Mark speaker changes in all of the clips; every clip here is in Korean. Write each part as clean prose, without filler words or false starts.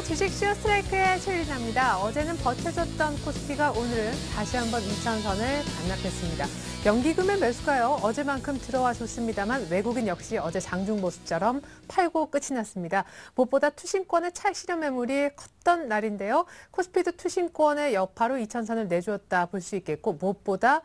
Speaker 1: 주식쇼 스트라이크의 최유진입니다. 어제는 버텨줬던 코스피가 오늘은 다시 한번 2,000선을 반납했습니다. 연기금의 매수가요. 어제만큼 들어와 줬습니다만 외국인 역시 어제 장중 모습처럼 팔고 끝이 났습니다. 무엇보다 투신권의 차익 실현 매물이 컸던 날인데요. 코스피도 투신권의 여파로 2,000선을 내주었다 볼 수 있겠고 무엇보다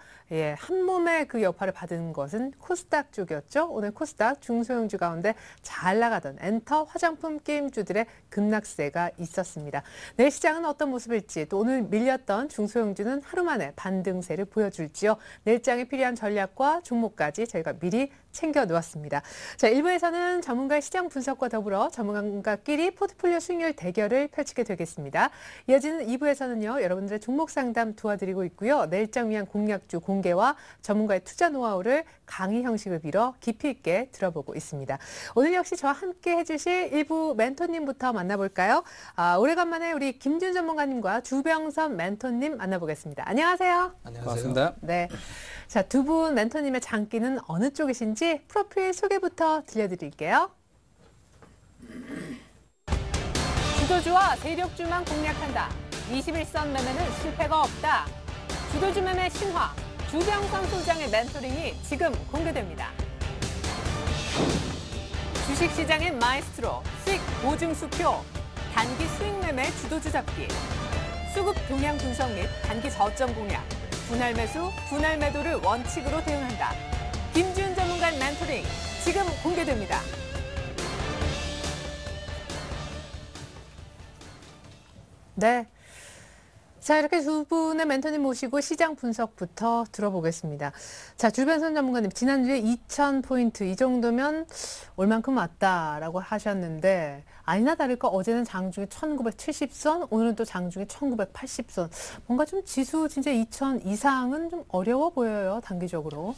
Speaker 1: 한 몸의 그 여파를 받은 것은 코스닥 쪽이었죠. 오늘 코스닥 중소형주 가운데 잘 나가던 엔터, 화장품, 게임주들의 급락세가 있었습니다. 내일 시장은 어떤 모습일지 또 오늘 밀렸던 중소형주는 하루 만에 반등세를 보여줄지요. 내일장에 필요한 전략과 종목까지 저희가 미리 챙겨 놓았습니다. 자, 1부에서는 전문가의 시장 분석과 더불어 전문가끼리 포트폴리오 수익률 대결을 펼치게 되겠습니다. 이어지는 2부에서는요. 여러분들의 종목 상담 도와드리고 있고요. 내일장 위한 공략주 공개와 전문가의 투자 노하우를 강의 형식을 빌어 깊이 있게 들어보고 있습니다. 오늘 역시 저와 함께 해주실 1부 멘토님부터 만나볼까요? 오래간만에 우리 김준 전문가님과 주병선 멘토님 만나보겠습니다. 안녕하세요.
Speaker 2: 안녕하세요. 반갑습니다.
Speaker 1: 네. 자, 두 분 멘토님의 장기는 어느 쪽이신지 프로필 소개부터 들려드릴게요. 주도주와 세력주만 공략한다. 21선 매매는 실패가 없다. 주도주 매매 신화, 주병선 소장의 멘토링이 지금 공개됩니다. 주식시장의 마이스트로, 수익 보증 수표, 단기 수익 매매 주도주 잡기, 수급 동향 분석 및 단기 저점 공략, 분할 매수, 분할 매도를 원칙으로 대응한다. 김준 전문가의 멘토링 지금 공개됩니다. 네. 자, 이렇게 두 분의 멘토님 모시고 시장 분석부터 들어보겠습니다. 자, 주변선 전문가님, 지난주에 2,000포인트 이 정도면 올만큼 왔다라고 하셨는데 아니나 다를까 어제는 장중에 1,970선, 오늘은 또 장중에 1,980선. 뭔가 좀 지수 진짜 2,000 이상은 좀 어려워 보여요, 단기적으로.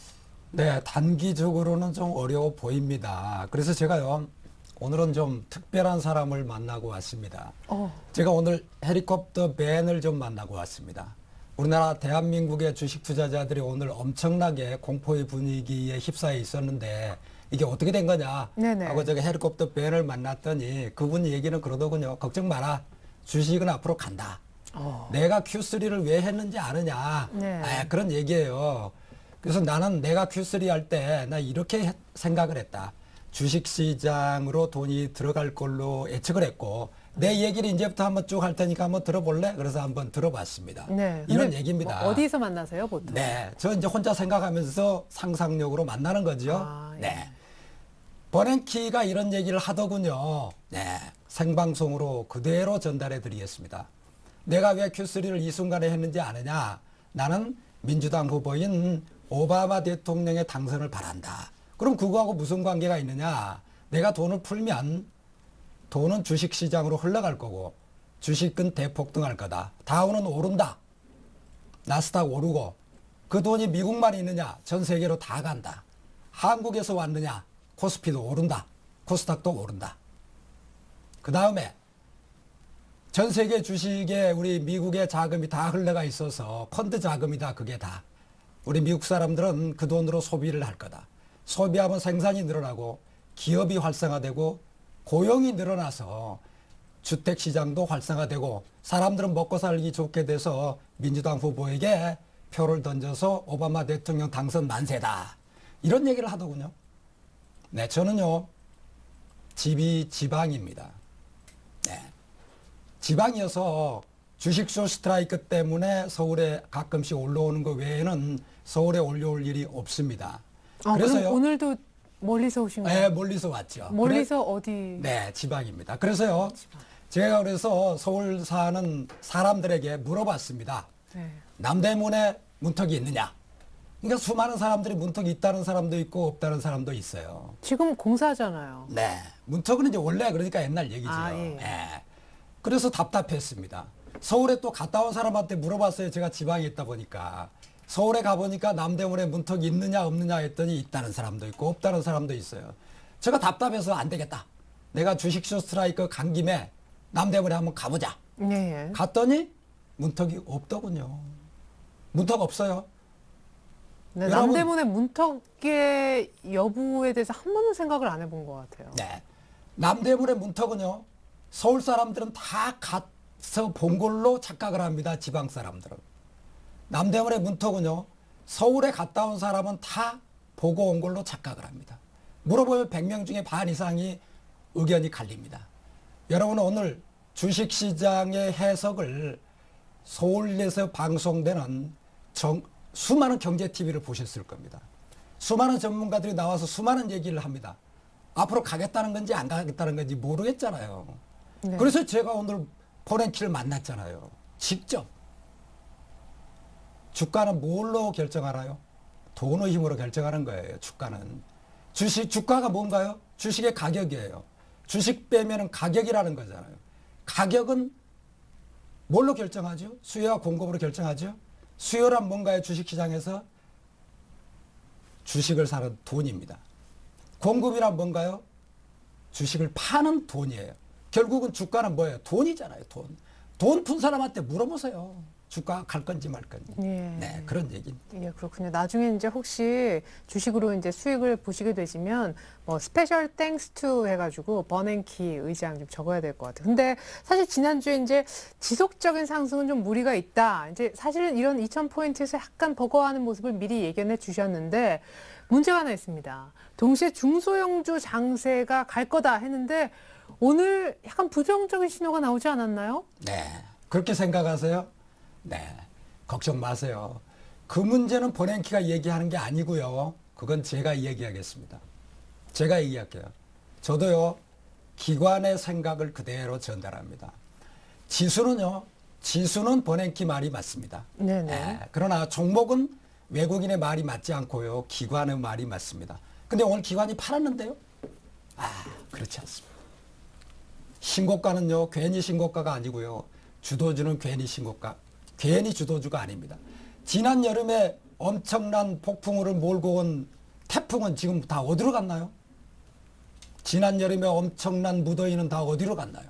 Speaker 2: 네, 단기적으로는 좀 어려워 보입니다. 그래서 제가요, 오늘은 좀 특별한 사람을 만나고 왔습니다. 제가 오늘 헬리콥터 밴을 좀 만나고 왔습니다. 우리나라 대한민국의 주식 투자자들이 오늘 엄청나게 공포의 분위기에 휩싸여 있었는데 이게 어떻게 된 거냐
Speaker 1: 네네.
Speaker 2: 하고 제가 헬리콥터 밴을 만났더니 그분 얘기는 그러더군요. 걱정 마라. 주식은 앞으로 간다. 내가 Q3를 왜 했는지 아느냐.
Speaker 1: 네.
Speaker 2: 그런 얘기예요. 그래서 나는 내가 Q3 할 때 나 이렇게 생각을 했다. 주식시장으로 돈이 들어갈 걸로 예측을 했고 내 얘기를 이제부터 한번 쭉 할 테니까 한번 들어볼래? 그래서 한번 들어봤습니다.
Speaker 1: 네.
Speaker 2: 이런 얘기입니다.
Speaker 1: 뭐 어디서 만나세요, 보통?
Speaker 2: 네, 저 이제 혼자 생각하면서 상상력으로 만나는 거죠.
Speaker 1: 예.
Speaker 2: 네, 버냉키가 이런 얘기를 하더군요. 네, 생방송으로 그대로 전달해 드리겠습니다. 내가 왜 Q3를 이 순간에 했는지 아느냐? 나는 민주당 후보인 오바마 대통령의 당선을 바란다. 그럼 그거하고 무슨 관계가 있느냐? 내가 돈을 풀면 돈은 주식시장으로 흘러갈 거고 주식은 대폭등할 거다. 다우는 오른다. 나스닥 오르고 그 돈이 미국만 있느냐? 전 세계로 다 간다. 한국에서 왔느냐? 코스피도 오른다. 코스닥도 오른다. 그 다음에 전 세계 주식에 우리 미국의 자금이 다 흘러가 있어서 펀드 자금이다. 그게 다. 우리 미국 사람들은 그 돈으로 소비를 할 거다. 소비하면 생산이 늘어나고 기업이 활성화되고 고용이 늘어나서 주택시장도 활성화되고 사람들은 먹고 살기 좋게 돼서 민주당 후보에게 표를 던져서 오바마 대통령 당선 만세다. 이런 얘기를 하더군요. 네, 저는요. 집이 지방입니다. 네. 지방이어서 주식쇼 스트라이크 때문에 서울에 가끔씩 올라오는 것 외에는 서울에 올라올 일이 없습니다. 그래서요.
Speaker 1: 오늘도 멀리서 오신 거예요?
Speaker 2: 네, 멀리서 왔죠.
Speaker 1: 멀리서 어디?
Speaker 2: 네, 지방입니다. 그래서요. 제가 그래서 서울 사는 사람들에게 물어봤습니다.
Speaker 1: 네.
Speaker 2: 남대문에 문턱이 있느냐? 그러니까 수많은 사람들이 문턱이 있다는 사람도 있고 없다는 사람도 있어요.
Speaker 1: 지금 공사잖아요.
Speaker 2: 네. 문턱은 이제 원래 그러니까 옛날 얘기죠.
Speaker 1: 예.
Speaker 2: 네. 그래서 답답했습니다. 서울에 또 갔다 온 사람한테 물어봤어요. 제가 지방에 있다 보니까. 서울에 가보니까 남대문에 문턱이 있느냐 없느냐 했더니 있다는 사람도 있고 없다는 사람도 있어요. 제가 답답해서 안 되겠다. 내가 주식쇼 스트라이크 간 김에 남대문에 한번 가보자.
Speaker 1: 네.
Speaker 2: 갔더니 문턱이 없더군요. 문턱 없어요.
Speaker 1: 네,
Speaker 2: 여러분,
Speaker 1: 남대문의 문턱의 여부에 대해서 한 번도 생각을 안 해본 것 같아요.
Speaker 2: 네. 남대문의 문턱은요. 서울 사람들은 다 가서 본 걸로 착각을 합니다. 지방 사람들은. 남대문의 문턱은요. 서울에 갔다 온 사람은 다 보고 온 걸로 착각을 합니다. 물어보면 100명 중에 반 이상이 의견이 갈립니다. 여러분 오늘 주식시장의 해석을 서울에서 방송되는 수많은 경제-TV를 보셨을 겁니다. 수많은 전문가들이 나와서 수많은 얘기를 합니다. 앞으로 가겠다는 건지 안 가겠다는 건지 모르겠잖아요.
Speaker 1: 네.
Speaker 2: 그래서 제가 오늘 포렌키를 만났잖아요. 직접. 주가는 뭘로 결정하나요? 돈의 힘으로 결정하는 거예요. 주가는. 주가가 뭔가요? 주식의 가격이에요. 주식 빼면은 가격이라는 거잖아요. 가격은 뭘로 결정하죠? 수요와 공급으로 결정하죠? 수요란 뭔가요? 주식시장에서 주식을 사는 돈입니다. 공급이란 뭔가요? 주식을 파는 돈이에요. 결국은 주가는 뭐예요? 돈이잖아요. 돈. 돈 푼 사람한테 물어보세요. 주가 갈 건지 말 건지.
Speaker 1: 예.
Speaker 2: 네, 그런 얘기입니다.
Speaker 1: 예, 그렇군요. 나중에 이제 혹시 주식으로 이제 수익을 보시게 되시면 뭐 스페셜 땡스 투 해가지고 버냉키 의장 좀 적어야 될 것 같아요. 근데 사실 지난주에 이제 지속적인 상승은 좀 무리가 있다. 이제 사실은 이런 2000포인트에서 약간 버거워하는 모습을 미리 예견해 주셨는데 문제가 하나 있습니다. 동시에 중소형주 장세가 갈 거다 했는데 오늘 약간 부정적인 신호가 나오지 않았나요?
Speaker 2: 네, 그렇게 생각하세요? 네, 걱정 마세요. 그 문제는 버냉키가 얘기하는 게 아니고요. 그건 제가 얘기하겠습니다. 제가 얘기할게요. 저도요, 기관의 생각을 그대로 전달합니다. 지수는 버냉키 말이 맞습니다.
Speaker 1: 네네.
Speaker 2: 네, 그러나 종목은 외국인의 말이 맞지 않고요. 기관의 말이 맞습니다. 근데 오늘 기관이 팔았는데요? 그렇지 않습니다. 신고가는요, 괜히 신고가가 아니고요. 주도주는 괜히 주도주가 아닙니다. 지난 여름에 엄청난 폭풍우를 몰고 온 태풍은 지금 다 어디로 갔나요? 지난 여름에 엄청난 무더위는 다 어디로 갔나요?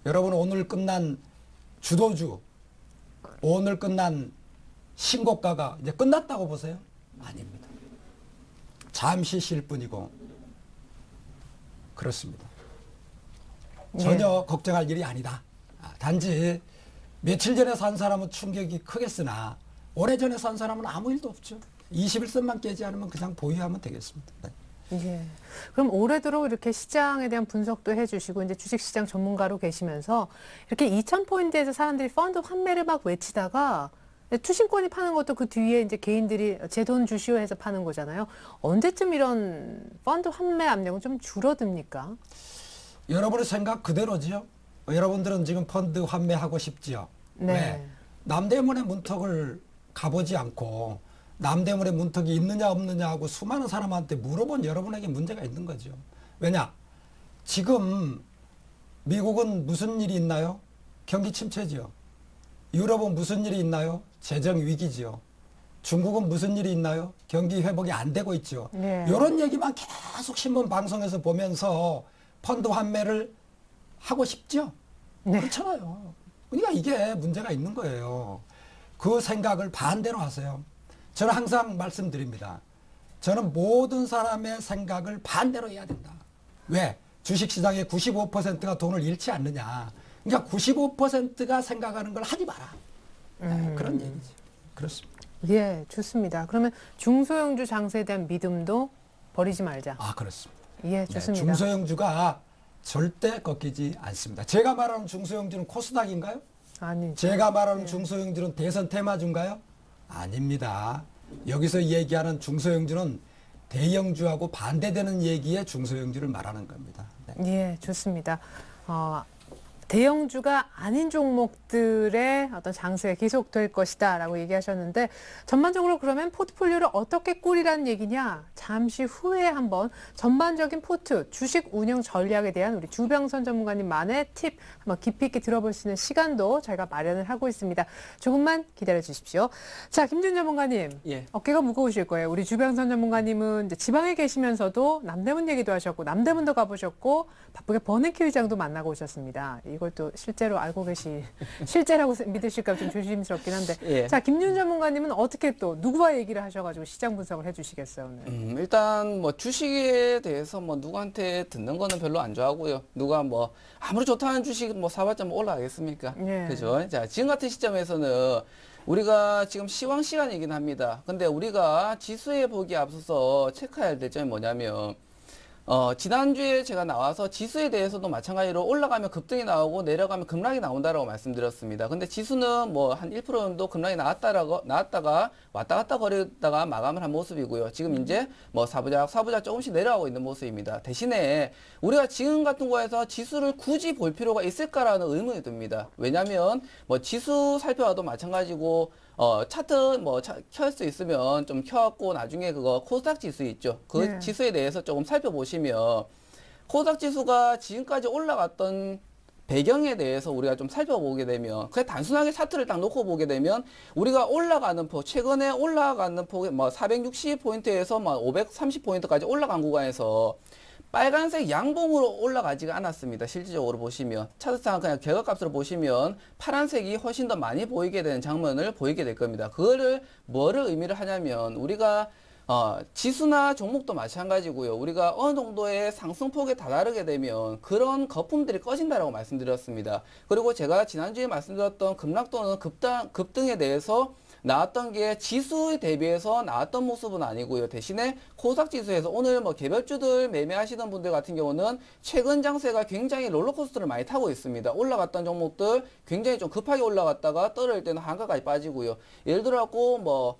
Speaker 2: 여러분 오늘 끝난 주도주, 오늘 끝난 신고가가 이제 끝났다고 보세요? 아닙니다. 잠시 쉴 뿐이고 그렇습니다. 전혀 걱정할 일이 아니다. 단지 며칠 전에 산 사람은 충격이 크겠으나 오래전에 산 사람은 아무 일도 없죠. 21선만 깨지 않으면 그냥 보유하면 되겠습니다. 네.
Speaker 1: 예. 그럼 올해도록 이렇게 시장에 대한 분석도 해주시고 이제 주식시장 전문가로 계시면서 이렇게 2000포인트에서 사람들이 펀드 환매를 막 외치다가 투신권이 파는 것도 그 뒤에 이제 개인들이 제 돈 주시오 해서 파는 거잖아요. 언제쯤 이런 펀드 환매 압력은 좀 줄어듭니까?
Speaker 2: 여러분의 생각 그대로지요. 여러분들은 지금 펀드 환매하고 싶지요.
Speaker 1: 네.
Speaker 2: 왜? 남대문의 문턱을 가보지 않고 남대문의 문턱이 있느냐 없느냐 하고 수많은 사람한테 물어본 여러분에게 문제가 있는 거죠. 왜냐? 지금 미국은 무슨 일이 있나요? 경기 침체지요. 유럽은 무슨 일이 있나요? 재정 위기지요. 중국은 무슨 일이 있나요? 경기 회복이 안 되고 있죠.
Speaker 1: 네.
Speaker 2: 이런 얘기만 계속 신문 방송에서 보면서 펀드 환매를 하고 싶죠?
Speaker 1: 네.
Speaker 2: 그렇잖아요. 그러니까 이게 문제가 있는 거예요. 그 생각을 반대로 하세요. 저는 항상 말씀드립니다. 저는 모든 사람의 생각을 반대로 해야 된다. 왜? 주식시장의 95%가 돈을 잃지 않느냐. 그러니까 95%가 생각하는 걸 하지 마라. 네, 그런 얘기죠. 그렇습니다.
Speaker 1: 예, 좋습니다. 그러면 중소형주 장세에 대한 믿음도 버리지 말자.
Speaker 2: 그렇습니다.
Speaker 1: 예, 좋습니다.
Speaker 2: 네, 중소형주가 절대 꺾이지 않습니다. 제가 말하는 중소형주는 코스닥인가요?
Speaker 1: 아니죠.
Speaker 2: 제가 말하는 중소형주는 대선 테마주인가요? 아닙니다. 여기서 얘기하는 중소형주는 대형주하고 반대되는 얘기의 중소형주를 말하는 겁니다. 네.
Speaker 1: 예, 좋습니다. 대형주가 아닌 종목들의 어떤 장세가 계속될 것이다라고 얘기하셨는데 전반적으로 그러면 포트폴리오를 어떻게 꾸리라는 얘기냐? 잠시 후에 한번 전반적인 주식 운영 전략에 대한 우리 주병선 전문가님만의 팁 한번 깊이 있게 들어볼 수 있는 시간도 저희가 마련을 하고 있습니다. 조금만 기다려 주십시오. 자, 김준 전문가님.
Speaker 3: 예.
Speaker 1: 어깨가 무거우실 거예요. 우리 주병선 전문가님은 이제 지방에 계시면서도 남대문 얘기도 하셨고 남대문도 가보셨고 바쁘게 버냉키 의장도 만나고 오셨습니다. 이걸 또 실제로 알고 실제라고 믿으실까 좀 조심스럽긴 한데.
Speaker 3: 예.
Speaker 1: 자, 김윤 전문가님은 어떻게 또 누구와 얘기를 하셔가지고 시장 분석을 해주시겠어요, 오늘?
Speaker 3: 일단 뭐 주식에 대해서 뭐 누구한테 듣는 거는 별로 안 좋아하고요. 누가 뭐 아무리 좋다는 주식 뭐 사봤자 뭐 올라가겠습니까?
Speaker 1: 예.
Speaker 3: 그죠? 자, 지금 같은 시점에서는 우리가 지금 시황 시간이긴 합니다. 근데 우리가 지수에 보기에 앞서서 체크해야 될 점이 뭐냐면 지난주에 제가 나와서 지수에 대해서도 마찬가지로 올라가면 급등이 나오고 내려가면 급락이 나온다라고 말씀드렸습니다. 근데 지수는 뭐 한 1% 정도 급락이 나왔다가 왔다 갔다 거리다가 마감을 한 모습이고요. 지금 이제 뭐 사부작 조금씩 내려가고 있는 모습입니다. 대신에 우리가 지금 같은 거에서 지수를 굳이 볼 필요가 있을까라는 의문이 듭니다. 왜냐면 뭐 지수 살펴봐도 마찬가지고 차트 뭐 켤 수 있으면 좀 켜갖고 나중에 그거 코스닥 지수 있죠. 그
Speaker 1: 네.
Speaker 3: 지수에 대해서 조금 살펴보시면 코스닥 지수가 지금까지 올라갔던 배경에 대해서 우리가 좀 살펴보게 되면 그냥 단순하게 차트를 딱 놓고 보게 되면 우리가 올라가는 폭 최근에 올라가는 폭이 뭐 460포인트에서 뭐 530포인트까지 올라간 구간에서 빨간색 양봉으로 올라가지가 않았습니다. 실질적으로 보시면 차트상 그냥 결과값으로 보시면 파란색이 훨씬 더 많이 보이게 되는 장면을 보이게 될 겁니다. 그거를 뭐를 의미를 하냐면 우리가 지수나 종목도 마찬가지고요. 우리가 어느 정도의 상승폭에 다다르게 되면 그런 거품들이 꺼진다라고 말씀드렸습니다. 그리고 제가 지난주에 말씀드렸던 급락 또는 급등에 대해서 나왔던 게 지수에 대비해서 나왔던 모습은 아니고요. 대신에 코스닥 지수에서 오늘 뭐 개별주들 매매하시는 분들 같은 경우는 최근 장세가 굉장히 롤러코스터를 많이 타고 있습니다. 올라갔던 종목들 굉장히 좀 급하게 올라갔다가 떨어질 때는 한가까지 빠지고요. 예를 들어갖고 뭐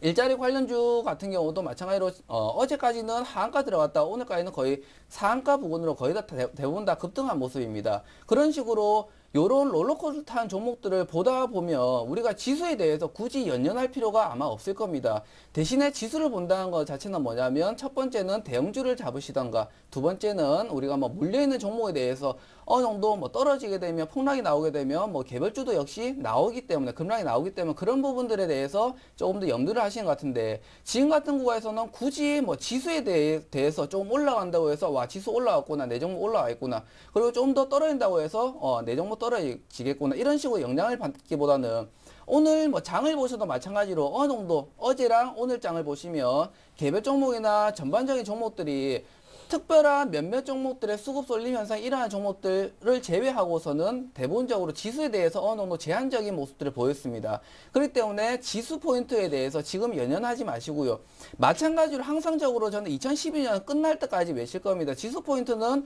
Speaker 3: 일자리 관련주 같은 경우도 마찬가지로 어제까지는 하한가 들어갔다 오늘까지는 거의 상한가 부근으로 거의 다 대부분 다 급등한 모습입니다. 그런 식으로 요런 롤러코스터 탄 종목들을 보다 보면 우리가 지수에 대해서 굳이 연연할 필요가 아마 없을 겁니다. 대신에 지수를 본다는 것 자체는 뭐냐면 첫 번째는 대형주를 잡으시던가 두 번째는 우리가 뭐 물려있는 종목에 대해서 어느 정도 뭐 떨어지게 되면 폭락이 나오게 되면 뭐 개별주도 역시 나오기 때문에 급락이 나오기 때문에 그런 부분들에 대해서 조금 더 염두를 하시는 것 같은데 지금 같은 구간에서는 굳이 뭐 지수에 대해서 조금 올라간다고 해서 와 지수 올라왔구나 내 종목 올라와 있구나 그리고 좀 더 떨어진다고 해서 내 종목 떨어지겠구나 이런 식으로 영향을 받기보다는 오늘 뭐 장을 보셔도 마찬가지로 어느 정도 어제랑 오늘 장을 보시면 개별 종목이나 전반적인 종목들이 특별한 몇몇 종목들의 수급 쏠림 현상이 일어나는 종목들을 제외하고서는 대부분적으로 지수에 대해서 어느 정도 제한적인 모습들을 보였습니다. 그렇기 때문에 지수 포인트에 대해서 지금 연연하지 마시고요. 마찬가지로 항상적으로 저는 2012년 끝날 때까지 외칠 겁니다. 지수 포인트는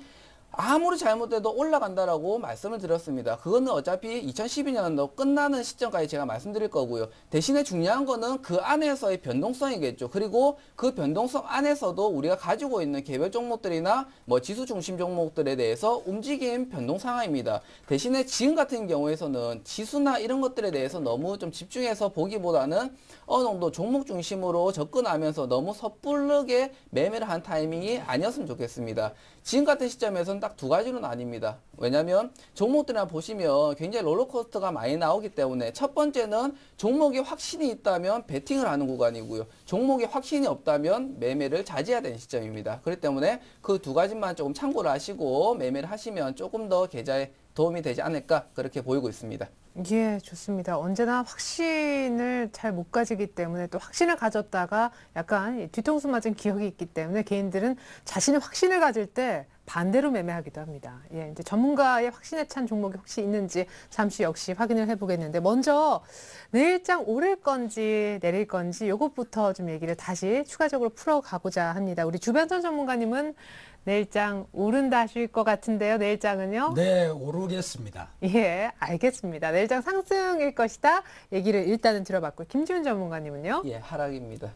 Speaker 3: 아무리 잘못돼도 올라간다라고 말씀을 드렸습니다. 그거는 어차피 2012년도 끝나는 시점까지 제가 말씀드릴 거고요. 대신에 중요한 거는 그 안에서의 변동성이겠죠. 그리고 그 변동성 안에서도 우리가 가지고 있는 개별 종목들이나 뭐 지수 중심 종목들에 대해서 움직임 변동 상황입니다. 대신에 지금 같은 경우에서는 지수나 이런 것들에 대해서 너무 좀 집중해서 보기보다는 어느 정도 종목 중심으로 접근하면서 너무 섣부르게 매매를 한 타이밍이 아니었으면 좋겠습니다. 지금 같은 시점에서는 딱 두 가지로 나뉩니다. 왜냐하면 종목들이나 보시면 굉장히 롤러코스터가 많이 나오기 때문에 첫 번째는 종목에 확신이 있다면 베팅을 하는 구간이고요. 종목에 확신이 없다면 매매를 자제해야 되는 시점입니다. 그렇기 때문에 그 두 가지만 조금 참고를 하시고 매매를 하시면 조금 더 계좌에 도움이 되지 않을까 그렇게 보이고 있습니다.
Speaker 1: 예, 좋습니다. 언제나 확신을 잘 못 가지기 때문에 또 확신을 가졌다가 약간 뒤통수 맞은 기억이 있기 때문에 개인들은 자신의 확신을 가질 때 반대로 매매하기도 합니다. 예, 이제 전문가의 확신에 찬 종목이 혹시 있는지 잠시 역시 확인을 해보겠는데 먼저 내일장 오를 건지 내릴 건지 이것부터 좀 얘기를 다시 추가적으로 풀어가고자 합니다. 우리 주변선 전문가님은 내일장 오른다 하실 것 같은데요. 내일장은요?
Speaker 2: 네, 오르겠습니다.
Speaker 1: 예, 알겠습니다. 내일장 상승일 것이다. 얘기를 일단은 들어봤고 김지훈 전문가님은요?
Speaker 3: 예, 하락입니다.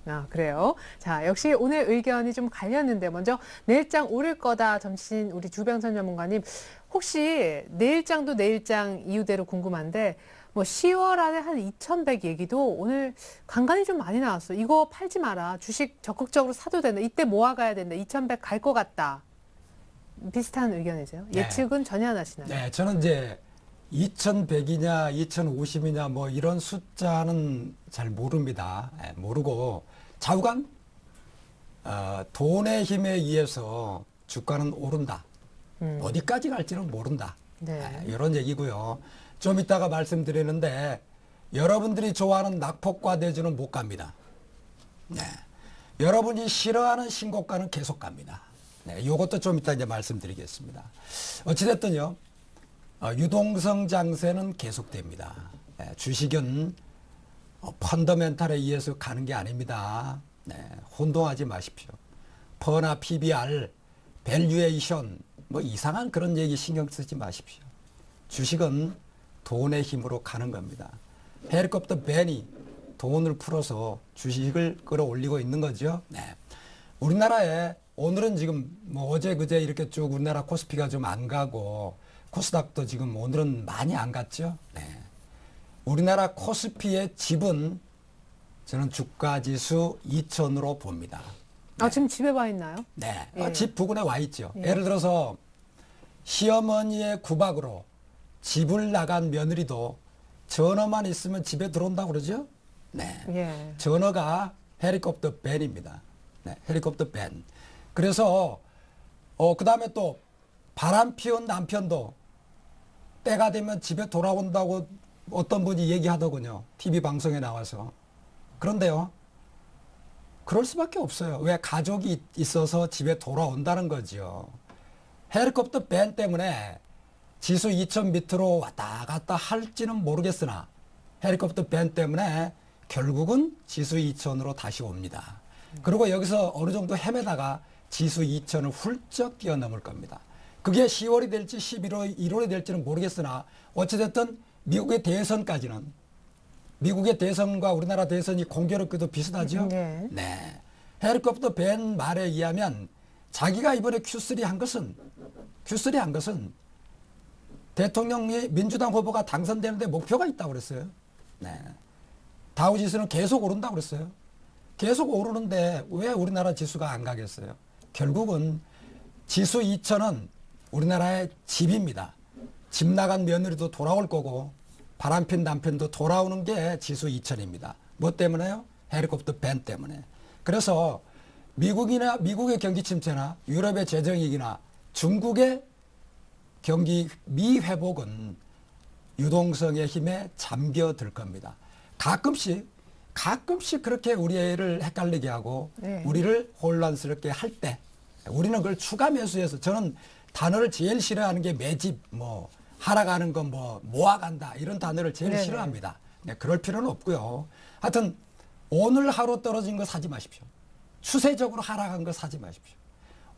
Speaker 1: 아, 그래요. 자, 역시 오늘 의견이 좀 갈렸는데 먼저 내일장 오를 거다 점신 우리 주병선 전문가님 혹시 내일장도 내일장 이유대로 궁금한데 뭐 10월 안에 한 2100 얘기도 오늘 간간히 좀 많이 나왔어요. 이거 팔지 마라. 주식 적극적으로 사도 된다. 이때 모아가야 된다. 2100 갈 것 같다. 비슷한 의견이세요?
Speaker 2: 네.
Speaker 1: 예측은 전혀 안 하시나요?
Speaker 2: 네, 저는 이제 2100이냐 2050이냐 뭐 이런 숫자는 잘 모릅니다. 네, 모르고 좌우간 돈의 힘에 의해서 주가는 오른다. 어디까지 갈지는 모른다.
Speaker 1: 네.
Speaker 2: 이런 얘기고요. 좀 이따가 말씀드리는데 여러분들이 좋아하는 낙폭과 대주는 못 갑니다. 네. 여러분이 싫어하는 신고가는 계속 갑니다. 네. 이것도 좀 이따 이제 말씀드리겠습니다. 어찌됐든요. 유동성 장세는 계속됩니다. 네. 주식은 펀더멘탈에 의해서 가는 게 아닙니다. 네. 혼동하지 마십시오. 퍼나 PBR, 밸류에이션 뭐 이상한 그런 얘기 신경 쓰지 마십시오. 주식은 돈의 힘으로 가는 겁니다. 헬리콥터 벤이 돈을 풀어서 주식을 끌어올리고 있는 거죠. 네. 우리나라에 오늘은 지금 뭐 어제 그제 이렇게 쭉 우리나라 코스피가 좀 안 가고 코스닥도 지금 오늘은 많이 안 갔죠. 네. 우리나라 코스피의 집은 저는 주가지수 2000으로 봅니다.
Speaker 1: 지금 집에 와 있나요?
Speaker 2: 네.
Speaker 1: 예.
Speaker 2: 집 부근에 와 있죠.
Speaker 1: 예.
Speaker 2: 예를 들어서 시어머니의 구박으로 집을 나간 며느리도 전어만 있으면 집에 들어온다고 그러죠. 네.
Speaker 1: 예.
Speaker 2: 전어가 헬리콥터 밴입니다. 네. 헬리콥터 밴. 그래서 그다음에 또 바람 피운 남편도 때가 되면 집에 돌아온다고 어떤 분이 얘기하더군요. TV 방송에 나와서. 그런데요. 그럴 수밖에 없어요. 왜? 가족이 있어서 집에 돌아온다는 거죠. 헬리콥터 밴 때문에 지수 2000 밑으로 왔다 갔다 할지는 모르겠으나 헬리콥터 밴 때문에 결국은 지수 2000으로 다시 옵니다. 그리고 여기서 어느 정도 헤매다가 지수 2000을 훌쩍 뛰어넘을 겁니다. 그게 10월이 될지 11월, 1월이 될지는 모르겠으나 어찌됐든 미국의 대선까지는 미국의 대선과 우리나라 대선이 공교롭게도 비슷하죠.
Speaker 1: 네.
Speaker 2: 네. 헬리콥터 밴 말에 의하면 자기가 이번에 Q3 한 것은 대통령이 민주당 후보가 당선되는데 목표가 있다고 그랬어요. 네. 다우지수는 계속 오른다고 그랬어요. 계속 오르는데 왜 우리나라 지수가 안 가겠어요? 결국은 지수 2000은 우리나라의 집입니다. 집 나간 며느리도 돌아올 거고 바람핀 남편도 돌아오는 게 지수 2000입니다. 뭐 때문에요? 헬리콥터 밴 때문에. 그래서 미국의 경기 침체나 유럽의 재정위기나 중국의 경기 미회복은 유동성의 힘에 잠겨들 겁니다. 가끔씩 그렇게 우리를 헷갈리게 하고
Speaker 1: 네.
Speaker 2: 우리를 혼란스럽게 할 때 우리는 그걸 추가 매수해서 저는 단어를 제일 싫어하는 게 매집 뭐 하락하는 건 뭐 모아간다 이런 단어를 제일
Speaker 1: 네네.
Speaker 2: 싫어합니다. 네, 그럴 필요는 없고요. 하여튼 오늘 하루 떨어진 거 사지 마십시오. 추세적으로 하락한 거 사지 마십시오.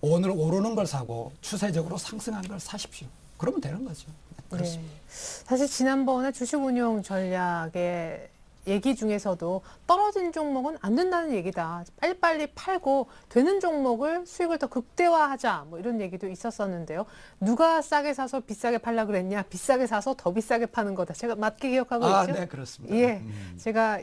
Speaker 2: 오늘 오르는 걸 사고 추세적으로 상승한 걸 사십시오. 그러면 되는 거죠. 네, 그렇습니다.
Speaker 1: 네. 사실 지난번에 주식운용 전략의 얘기 중에서도 떨어진 종목은 안 된다는 얘기다. 빨리빨리 팔고 되는 종목을 수익을 더 극대화하자. 뭐 이런 얘기도 있었었는데요. 누가 싸게 사서 비싸게 팔라 그랬냐? 비싸게 사서 더 비싸게 파는 거다. 제가 맞게 기억하고 있죠?
Speaker 2: 네, 그렇습니다.
Speaker 1: 예. 제가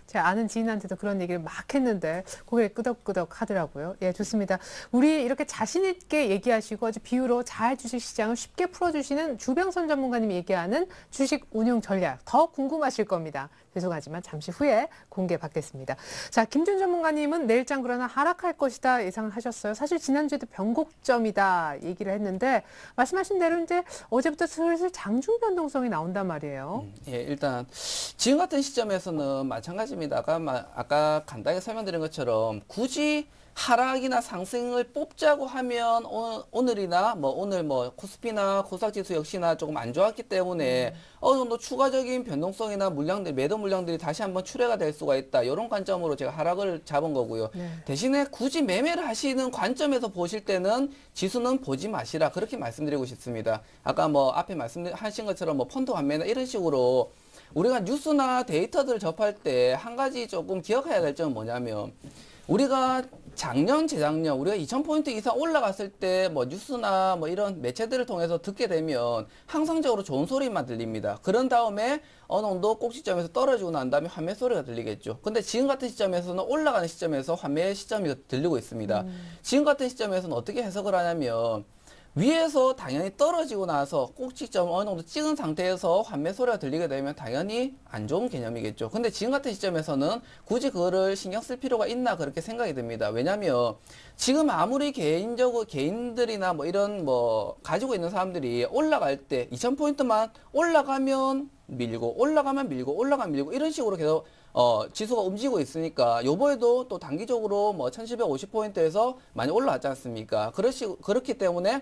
Speaker 1: 제 아는 지인한테도 그런 얘기를 막 했는데 고개 끄덕끄덕 하더라고요. 예, 좋습니다. 우리 이렇게 자신 있게 얘기하시고 아주 비유로 잘 주식 시장을 쉽게 풀어주시는 주병선 전문가님이 얘기하는 주식 운용 전략 더 궁금하실 겁니다. 죄송하지만 잠시 후에 공개받겠습니다. 자, 김준 전문가님은 내일장 그러나 하락할 것이다 예상을 하셨어요. 사실 지난주에도 변곡점이다 얘기를 했는데 말씀하신 대로 이제 어제부터 슬슬 장중 변동성이 나온단 말이에요.
Speaker 3: 예, 일단 지금 같은 시점에서는 마찬가지입니다. 아까 간단하게 설명드린 것처럼 굳이 하락이나 상승을 뽑자고 하면 오늘이나 오늘 코스피나 코스닥지수 역시나 조금 안 좋았기 때문에 어느 정도 추가적인 변동성이나 매도 물량들이 다시 한번 출회가 될 수가 있다. 이런 관점으로 제가 하락을 잡은 거고요.
Speaker 1: 네.
Speaker 3: 대신에 굳이 매매를 하시는 관점에서 보실 때는 지수는 보지 마시라. 그렇게 말씀드리고 싶습니다. 아까 앞에 말씀하신 것처럼 펀드 환매나 이런 식으로 우리가 뉴스나 데이터들을 접할 때 한 가지 조금 기억해야 될 점은 뭐냐면 우리가 작년, 재작년 우리가 2000포인트 이상 올라갔을 때 뉴스나 이런 매체들을 통해서 듣게 되면 항상적으로 좋은 소리만 들립니다. 그런 다음에 어느 정도 꼭지점에서 떨어지고 난 다음에 환매 소리가 들리겠죠. 근데 지금 같은 시점에서는 올라가는 시점에서 환매 시점이 들리고 있습니다. 지금 같은 시점에서는 어떻게 해석을 하냐면 위에서 당연히 떨어지고 나서 꼭지점 어느 정도 찍은 상태에서 환매 소리가 들리게 되면 당연히 안 좋은 개념이겠죠. 근데 지금 같은 시점에서는 굳이 그거를 신경 쓸 필요가 있나 그렇게 생각이 듭니다. 왜냐면 지금 아무리 개인들이나 뭐 이런 뭐 가지고 있는 사람들이 올라갈 때 2000포인트만 올라가면 밀고 올라가면 밀고 올라가면 밀고 이런 식으로 계속 지수가 움직이고 있으니까 요번에도 또 단기적으로 뭐 1750포인트에서 많이 올라왔지 않습니까? 그렇기 때문에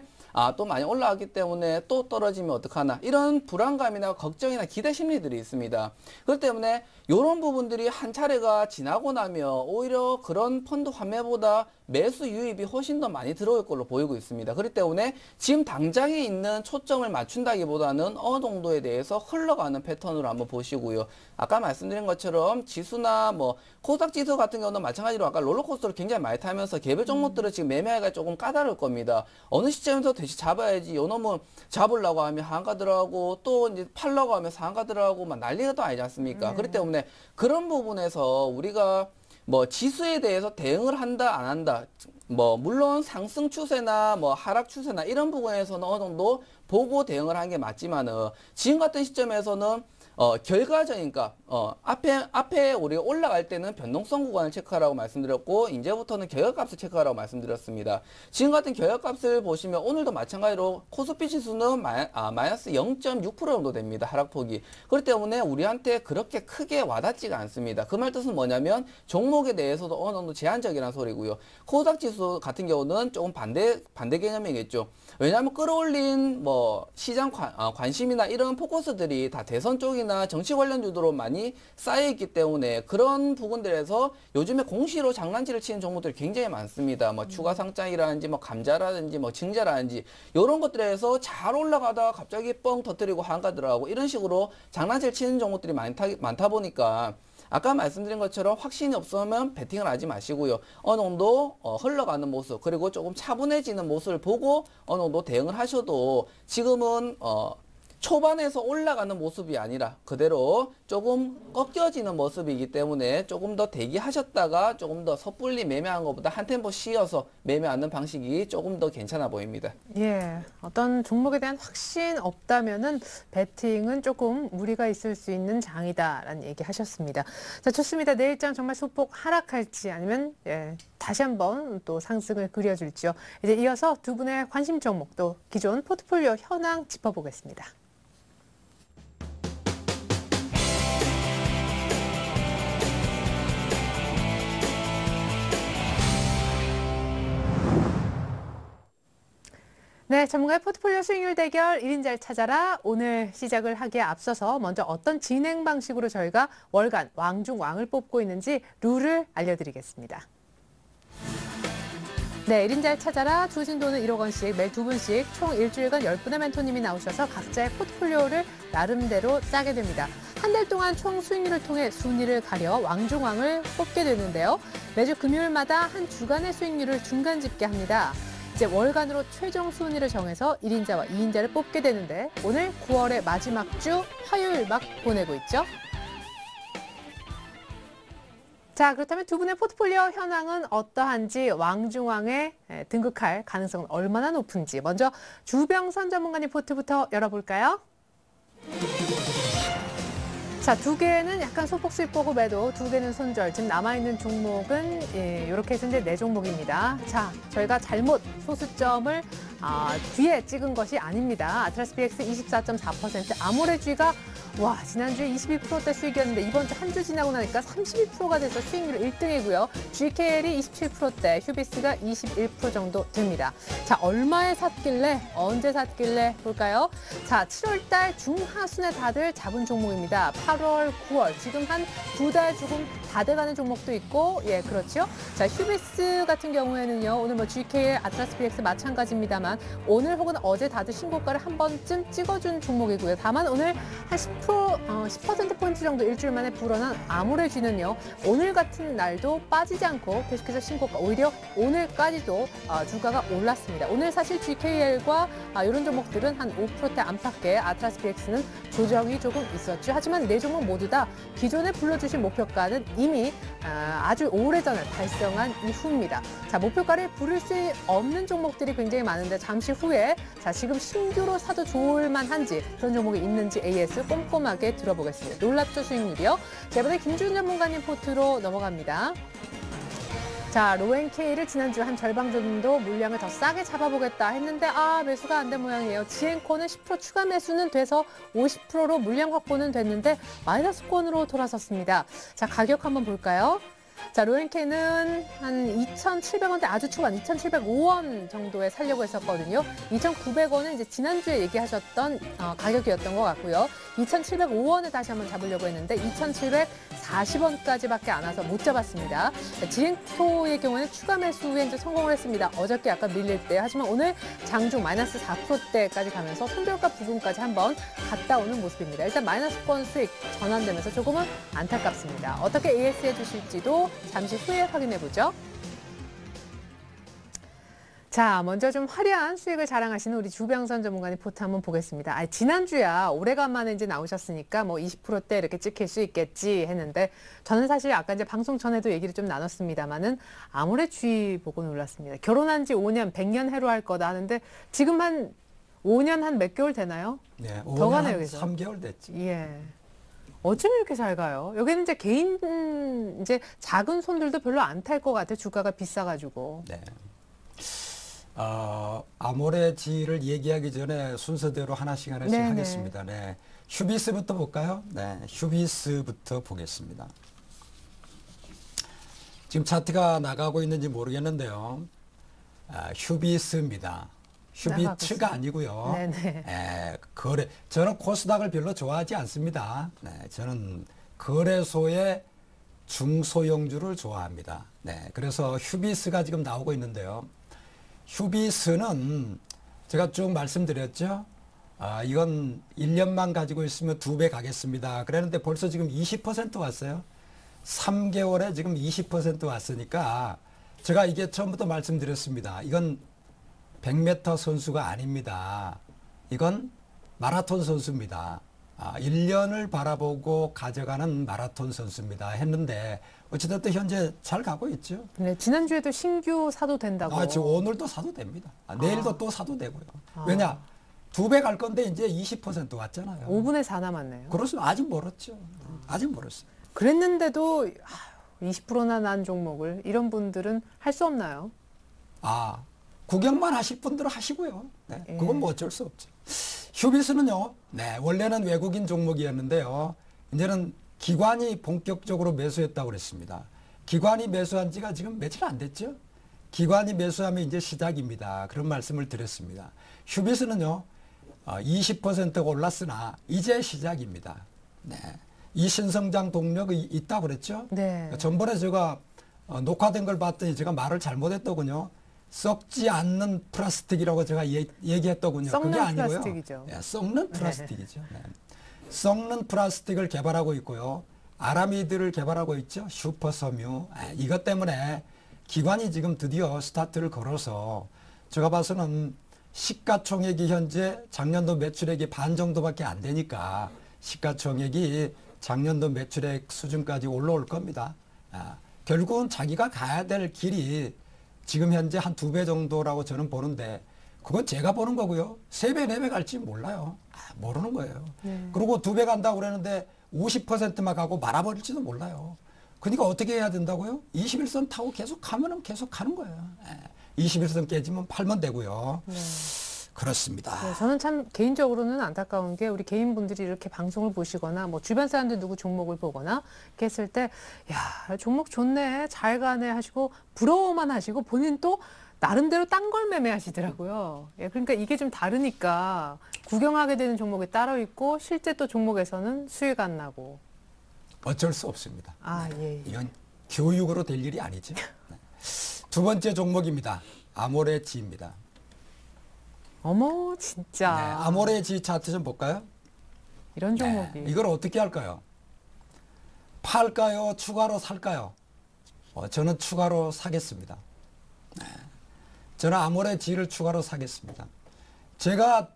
Speaker 3: 또 많이 올라왔기 때문에 또 떨어지면 어떡하나 이런 불안감이나 걱정이나 기대 심리들이 있습니다. 그렇기 때문에 이런 부분들이 한 차례가 지나고 나면 오히려 그런 펀드 환매보다 매수 유입이 훨씬 더 많이 들어올 걸로 보이고 있습니다. 그렇기 때문에 지금 당장에 있는 초점을 맞춘다기보다는 어느 정도에 대해서 흘러가는 패턴으로 한번 보시고요. 아까 말씀드린 것처럼 지수나 뭐 코스닥 지수 같은 경우는 마찬가지로 아까 롤러코스터를 굉장히 많이 타면서 개별 종목들을 지금 매매하기가 조금 까다로울 겁니다. 어느 시점에서 대시 잡아야지 요 놈은 잡으려고 하면 하한가 들어가고 또 이제 팔려고 하면 상한가 들어가고 막 난리가 또 아니지 않습니까? 그렇기 때문에 그런 부분에서 우리가 뭐 지수에 대해서 대응을 한다 안 한다 뭐 물론 상승 추세나 뭐 하락 추세나 이런 부분에서는 어느 정도 보고 대응을 하는 게 맞지만은 지금 같은 시점에서는 결과적이니까 앞에 우리가 올라갈 때는 변동성 구간을 체크하라고 말씀드렸고 이제부터는 결과값을 체크하라고 말씀드렸습니다. 지금 같은 결과값을 보시면 오늘도 마찬가지로 코스피 지수는 마이너스 0.6% 정도 됩니다. 하락폭이. 그렇기 때문에 우리한테 그렇게 크게 와닿지가 않습니다. 그 말 뜻은 뭐냐면 종목에 대해서도 어느 정도 제한적이라는 소리고요. 코스닥 지수 같은 경우는 조금 반대 개념이겠죠. 왜냐하면 끌어올린 뭐 시장 관심이나 이런 포커스들이 다 대선 쪽이나 정치 관련 주도로 많이 쌓여있기 때문에 그런 부분들에서 요즘에 공시로 장난치를 치는 종목들이 굉장히 많습니다. 뭐 추가 상장이라든지 뭐 감자라든지 뭐 증자라든지 이런 것들에서 잘 올라가다가 갑자기 뻥 터뜨리고 한가 들어가고 이런 식으로 장난치를 치는 종목들이 많다 보니까 아까 말씀드린 것처럼 확신이 없으면 베팅을 하지 마시고요. 어느 정도 흘러가는 모습 그리고 조금 차분해지는 모습을 보고 어느 정도 대응을 하셔도 지금은 초반에서 올라가는 모습이 아니라 그대로 조금 꺾여지는 모습이기 때문에 조금 더 대기하셨다가 조금 더 섣불리 매매한 것보다 한 템포 쉬어서 매매하는 방식이 조금 더 괜찮아 보입니다.
Speaker 1: 예, 어떤 종목에 대한 확신 없다면은 배팅은 조금 무리가 있을 수 있는 장이다라는 얘기 하셨습니다. 자, 좋습니다. 내일장 정말 소폭 하락할지 아니면 다시 한번 또 상승을 그려줄지요. 이제 이어서 두 분의 관심 종목 또 기존 포트폴리오 현황 짚어보겠습니다. 네, 전문가의 포트폴리오 수익률 대결 1인자를 찾아라. 오늘 시작을 하기에 앞서서 먼저 어떤 진행 방식으로 저희가 월간 왕중왕을 뽑고 있는지 룰을 알려드리겠습니다. 네, 1인자를 찾아라. 주신도는 1억 원씩 매일 2분씩 총 일주일간 10분의 멘토님이 나오셔서 각자의 포트폴리오를 나름대로 짜게 됩니다. 한 달 동안 총 수익률을 통해 순위를 가려 왕중왕을 뽑게 되는데요. 매주 금요일마다 한 주간의 수익률을 중간 집계합니다. 이제 월간으로 최종 순위를 정해서 1인자와 2인자를 뽑게 되는데 오늘 9월의 마지막 주 화요일 막 보내고 있죠. 자, 그렇다면 두 분의 포트폴리오 현황은 어떠한지 왕중왕에 등극할 가능성은 얼마나 높은지 먼저 주병선 전문가님 포트부터 열어볼까요? 자, 두 개는 약간 소폭 수익 보고 매도, 두 개는 손절. 지금 남아있는 종목은 이렇게 해서 이제 4종목입니다. 자, 저희가 잘못 소수점을 뒤에 찍은 것이 아닙니다. 아트라스 BX 24.4%, 아모레G가 지난주에 22%대 수익이었는데 이번 주 한 주 지나고 나니까 32%가 돼서 수익률 1등이고요. GKL이 27%대, 휴비스가 21% 정도 됩니다. 자, 얼마에 샀길래, 언제 샀길래 볼까요? 자, 7월 달 중하순에 다들 잡은 종목입니다. 8월, 9월, 지금 한 2달 조금 다 돼가는 종목도 있고, 예, 그렇죠. 자, 휴비스 같은 경우에는요, 오늘 뭐 GKL, 아트라스 BX 마찬가지입니다만, 오늘 혹은 어제 다들 신고가를 한 번쯤 찍어준 종목이고요. 다만 오늘 한 10%포인트 정도 일주일 만에 불어난 아모레쥐는요, 오늘 같은 날도 빠지지 않고 계속해서 신고가, 오히려 오늘까지도 주가가 올랐습니다. 오늘 사실 GKL과 이런 종목들은 한 5%대 안팎의 아트라스 BX는 조정이 조금 있었죠. 하지만 네 종목 모두 다 기존에 불러주신 목표가는 이미 아주 오래전에 달성한 이후입니다. 자, 목표가를 부를 수 없는 종목들이 굉장히 많은데 잠시 후에 자, 지금 신규로 사도 좋을 만한지 그런 종목이 있는지 AS 꼼꼼하게 들어보겠습니다. 놀랍죠, 수익률이요? 자, 이번에 김준 전문가님 포트로 넘어갑니다. 자, 로엔K를 지난주 한 절반 정도 물량을 더 싸게 잡아보겠다 했는데 매수가 안 된 모양이에요. 지앤코는 10% 추가 매수는 돼서 50%로 물량 확보는 됐는데 마이너스권으로 돌아섰습니다. 자, 가격 한번 볼까요? 자, 로엔K는 한 2,700원대 아주 초반 2,705원 정도에 살려고 했었거든요. 2,900원은 이제 지난주에 얘기하셨던 가격이었던 것 같고요. 2,705원에 다시 한번 잡으려고 했는데 2,740원까지밖에 안 와서 못 잡았습니다. 지앤코의 경우에는 추가 매수에 이제 성공을 했습니다. 어저께 약간 밀릴 때. 하지만 오늘 장중 마이너스 4%대까지 가면서 손절가 부분까지 한번 갔다 오는 모습입니다. 일단 마이너스권 수익 전환되면서 조금은 안타깝습니다. 어떻게 AS 해주실지도 잠시 후에 확인해보죠. 자, 먼저 좀 화려한 수익을 자랑하시는 우리 주병선 전문가님 포트 한번 보겠습니다. 지난주야 오래간만에 이제 나오셨으니까 뭐 20%대 이렇게 찍힐 수 있겠지 했는데 저는 사실 아까 이제 방송 전에도 얘기를 좀 나눴습니다만은 아모레쥐 보고 놀랐습니다. 결혼한 지 5년, 100년 해로 할 거다 하는데 지금 한 5년 한 몇 개월 되나요?
Speaker 2: 네,
Speaker 1: 더 가네요,
Speaker 2: 한
Speaker 1: 여기서.
Speaker 2: 3개월 됐지.
Speaker 1: 예. 어쩜 이렇게 잘 가요? 여기는 이제 개인 이제 작은 손들도 별로 안 탈 것 같아요. 주가가 비싸가지고.
Speaker 2: 네. 아모레쥐를 얘기하기 전에 순서대로 하나씩
Speaker 1: 네네.
Speaker 2: 하겠습니다. 네. 휴비스부터 볼까요? 네. 휴비스부터 보겠습니다. 지금 차트가 나가고 있는지 모르겠는데요. 휴비스입니다. 휴비츠가 아니고요.
Speaker 1: 네네.
Speaker 2: 저는 코스닥을 별로 좋아하지 않습니다. 네, 저는 거래소의 중소형주를 좋아합니다. 네, 그래서 휴비스가 지금 나오고 있는데요. 휴비스는 제가 쭉 말씀드렸죠. 이건 1년만 가지고 있으면 2배 가겠습니다. 그랬는데 벌써 지금 20% 왔어요. 3개월에 지금 20% 왔으니까 제가 이게 처음부터 말씀드렸습니다. 이건 100m 선수가 아닙니다. 이건 마라톤 선수입니다. 1년을 바라보고 가져가는 마라톤 선수입니다. 했는데 어찌됐든 현재 잘 가고 있죠.
Speaker 1: 네, 지난주에도 신규 사도 된다고.
Speaker 2: 지금 오늘도 사도 됩니다. 내일도 또 사도 되고요. 왜냐? 2배 갈 건데 이제 20% 왔잖아요.
Speaker 1: 5분의 4 남았네요.
Speaker 2: 그렇습니다. 아직 멀었죠. 아직 멀었어요.
Speaker 1: 그랬는데도 20%나 난 종목을 이런 분들은 할 수 없나요?
Speaker 2: 구경만 하실 분들은 하시고요. 네,
Speaker 1: 예.
Speaker 2: 그건 뭐 어쩔 수 없죠. 휴비스는요, 네, 원래는 외국인 종목이었는데요. 이제는 기관이 본격적으로 매수했다고 그랬습니다. 기관이 매수한 지가 지금 며칠 안 됐죠? 기관이 매수하면 이제 시작입니다. 그런 말씀을 드렸습니다. 휴비스는요, 20%가 올랐으나 이제 시작입니다. 네. 이 신성장 동력이 있다고 그랬죠?
Speaker 1: 네.
Speaker 2: 전번에 제가 녹화된 걸 봤더니 제가 말을 잘못했더군요. 썩지 않는 플라스틱이라고 제가 얘기했더군요.
Speaker 1: 썩는
Speaker 2: 그게 아니고요.
Speaker 1: 플라스틱이죠.
Speaker 2: 네, 썩는 플라스틱이죠. 네. 썩는 플라스틱을 개발하고 있고요. 아라미드를 개발하고 있죠. 슈퍼섬유. 이것 때문에 기관이 지금 드디어 스타트를 걸어서 제가 봐서는 시가총액이 현재 작년도 매출액이 반 정도밖에 안 되니까 시가총액이 작년도 매출액 수준까지 올라올 겁니다. 결국은 자기가 가야 될 길이 지금 현재 한 2배 정도라고 저는 보는데 그건 제가 보는 거고요. 3배, 4배 갈지 몰라요. 모르는 거예요. 그리고 2배 간다고 그러는데 50%만 가고 말아버릴지도 몰라요. 그러니까 어떻게 해야 된다고요? 21선 타고 계속 가면은 계속 가는 거예요. 21선 깨지면 팔면 되고요.
Speaker 1: 네.
Speaker 2: 그렇습니다.
Speaker 1: 네, 저는 참 개인적으로는 안타까운 게 우리 개인분들이 이렇게 방송을 보시거나 뭐 주변 사람들 누구 종목을 보거나 이렇게 했을 때 야, 종목 좋네, 잘 가네 하시고 부러워만 하시고 본인 또 나름대로 딴 걸 매매하시더라고요. 예, 그러니까 이게 좀 다르니까 구경하게 되는 종목이 따로 있고 실제 또 종목에서는 수익 안 나고.
Speaker 2: 어쩔 수 없습니다.
Speaker 1: 예.
Speaker 2: 이건 교육으로 될 일이 아니죠. 네. 두 번째 종목입니다. 아모레지입니다.
Speaker 1: 어머 진짜.
Speaker 2: 네, 아모레지 차트 좀 볼까요?
Speaker 1: 이런 종목이.
Speaker 2: 이걸 어떻게 할까요? 팔까요? 추가로 살까요? 저는 추가로 사겠습니다. 저는 아모레지를 추가로 사겠습니다. 제가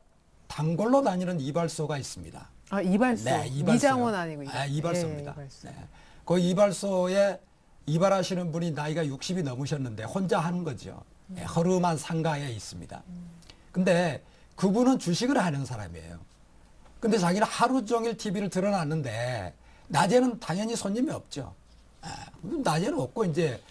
Speaker 2: 단골로 다니는 이발소가 있습니다.
Speaker 1: 아, 이발소.
Speaker 2: 네, 이발소요.
Speaker 1: 미장원 아니고
Speaker 2: 이발소입니다.
Speaker 1: 예, 이발소.
Speaker 2: 네. 그 이발소에 이발하시는 분이 나이가 60이 넘으셨는데 혼자 하는 거죠. 네, 허름한 상가에 있습니다. 근데 그분은 주식을 하는 사람이에요. 근데 자기는 하루 종일 TV를 틀어놨는데 낮에는 당연히 손님이 없죠. 낮에는 없고 이제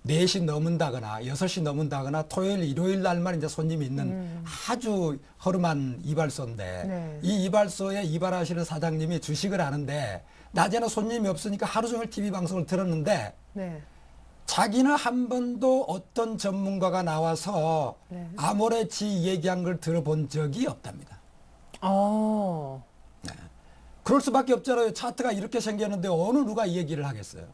Speaker 2: 4시 넘은다거나 6시 넘은다거나 토요일, 일요일 날만 이제 손님이 있는 아주 허름한 이발소인데
Speaker 1: 네.
Speaker 2: 이 이발소에 이발하시는 사장님이 주식을 하는데 낮에는 손님이 없으니까 하루 종일 TV 방송을 들었는데
Speaker 1: 네.
Speaker 2: 자기는 한 번도 어떤 전문가가 나와서
Speaker 1: 네.
Speaker 2: 아모레지 얘기한 걸 들어본 적이 없답니다.
Speaker 1: 어.
Speaker 2: 그럴 수밖에 없잖아요. 차트가 이렇게 생겼는데 어느 누가 이 얘기를 하겠어요.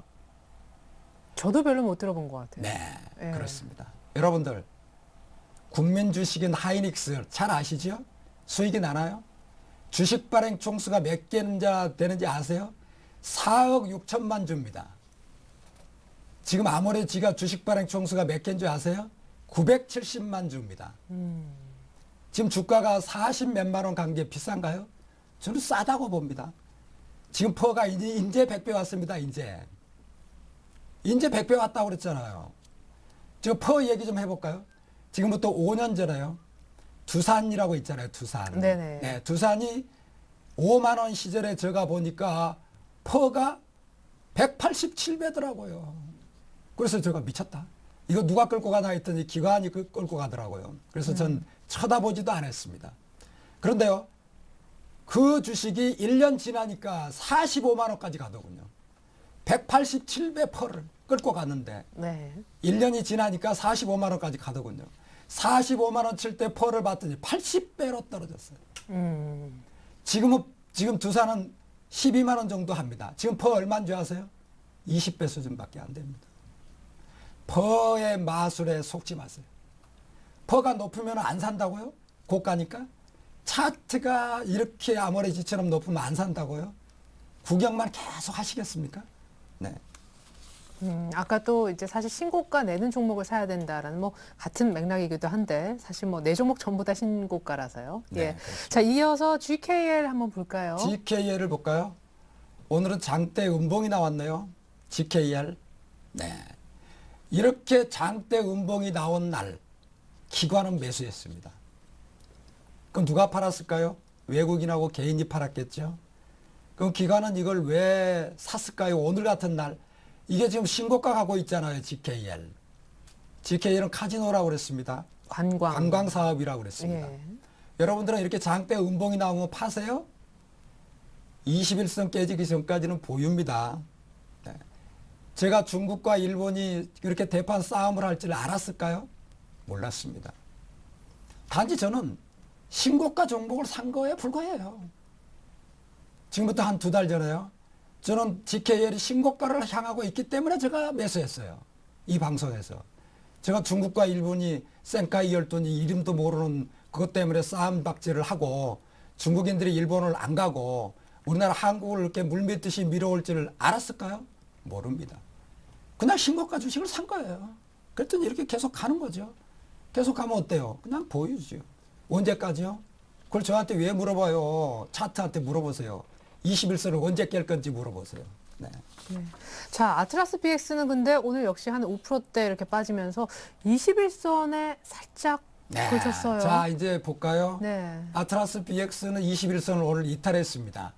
Speaker 1: 저도 별로 못 들어본 것 같아요.
Speaker 2: 네,
Speaker 1: 예.
Speaker 2: 그렇습니다. 여러분들 국민 주식인 하이닉스 잘 아시죠? 수익이 나나요? 주식 발행 총수가 몇 개나 되는지 아세요? 4억 6천만 주입니다. 지금 아모레지가 주식 발행 총수가 몇 개인 줄 아세요? 970만 주입니다. 지금 주가가 40 몇만 원 간 게 비싼가요? 저는 싸다고 봅니다. 지금 퍼가 이제 100배 왔습니다. 이제 100배 왔다고 그랬잖아요. 저 퍼 얘기 좀 해볼까요? 지금부터 5년 전에요. 두산이라고 있잖아요. 두산.
Speaker 1: 네네.
Speaker 2: 네, 두산이 5만 원 시절에 제가 보니까 퍼가 187배더라고요. 그래서 제가 미쳤다. 이거 누가 끌고 가나 했더니 기관이 끌고 가더라고요. 그래서 전 쳐다보지도 않았습니다. 그런데요. 그 주식이 1년 지나니까 45만 원까지 가더군요. 187배 퍼를 끌고 갔는데
Speaker 1: 네.
Speaker 2: 1년이 지나니까 45만 원까지 가더군요. 45만 원 칠 때 퍼를 봤더니 80배로 떨어졌어요. 지금 두산은 12만 원 정도 합니다. 지금 퍼 얼마인 줄 아세요? 20배 수준밖에 안 됩니다. 퍼의 마술에 속지 마세요. 퍼가 높으면 안 산다고요? 고가니까? 차트가 이렇게 아모레지처럼 높으면 안 산다고요? 구경만 계속 하시겠습니까? 네.
Speaker 1: 아까 또 이제 사실 신고가 내는 종목을 사야 된다라는 뭐 같은 맥락이기도 한데 사실 뭐 네 종목 전부 다 신고가라서요.
Speaker 2: 네,
Speaker 1: 예.
Speaker 2: 그렇죠.
Speaker 1: 자, 이어서 GKL 한번 볼까요?
Speaker 2: GKL을 볼까요? 오늘은 장대 음봉이 나왔네요. GKL. 네. 이렇게 장대 음봉이 나온 날 기관은 매수했습니다. 그럼 누가 팔았을까요? 외국인하고 개인이 팔았겠죠. 그럼 기관은 이걸 왜 샀을까요? 오늘 같은 날. 이게 지금 신고가 가고 있잖아요. GKL. GKL은 카지노라고 그랬습니다. 관광 사업이라고 그랬습니다.
Speaker 1: 예.
Speaker 2: 여러분들은 이렇게 장대 음봉이 나오면 파세요? 21선 깨지기 전까지는 보유입니다. 네. 제가 중국과 일본이 그렇게 대판 싸움을 할 줄 알았을까요? 몰랐습니다. 단지 저는 신고가 종목을 산 거에 불과해요. 지금부터 한 2달 전에요. 저는 GKL이 신고가를 향하고 있기 때문에 제가 매수했어요. 이 방송에서. 제가 중국과 일본이 센카이 열돈이 이름도 모르는 그것 때문에 싸움 박질을 하고 중국인들이 일본을 안 가고 우리나라 한국을 이렇게 물밀듯이 밀어올 줄 알았을까요? 모릅니다. 그냥 신고가 주식을 산 거예요. 그랬더니 이렇게 계속 가는 거죠. 계속 가면 어때요? 그냥 보유죠. 언제까지요? 그걸 저한테 왜 물어봐요? 차트한테 물어보세요. 21선을 언제 깰 건지 물어보세요. 네.
Speaker 1: 네. 자, 아트라스 BX는 근데 오늘 역시 한 5%대 이렇게 빠지면서 21선에 살짝
Speaker 2: 네.
Speaker 1: 걸쳤어요.
Speaker 2: 자, 이제 볼까요?
Speaker 1: 네.
Speaker 2: 아트라스 BX는 21선을 오늘 이탈했습니다.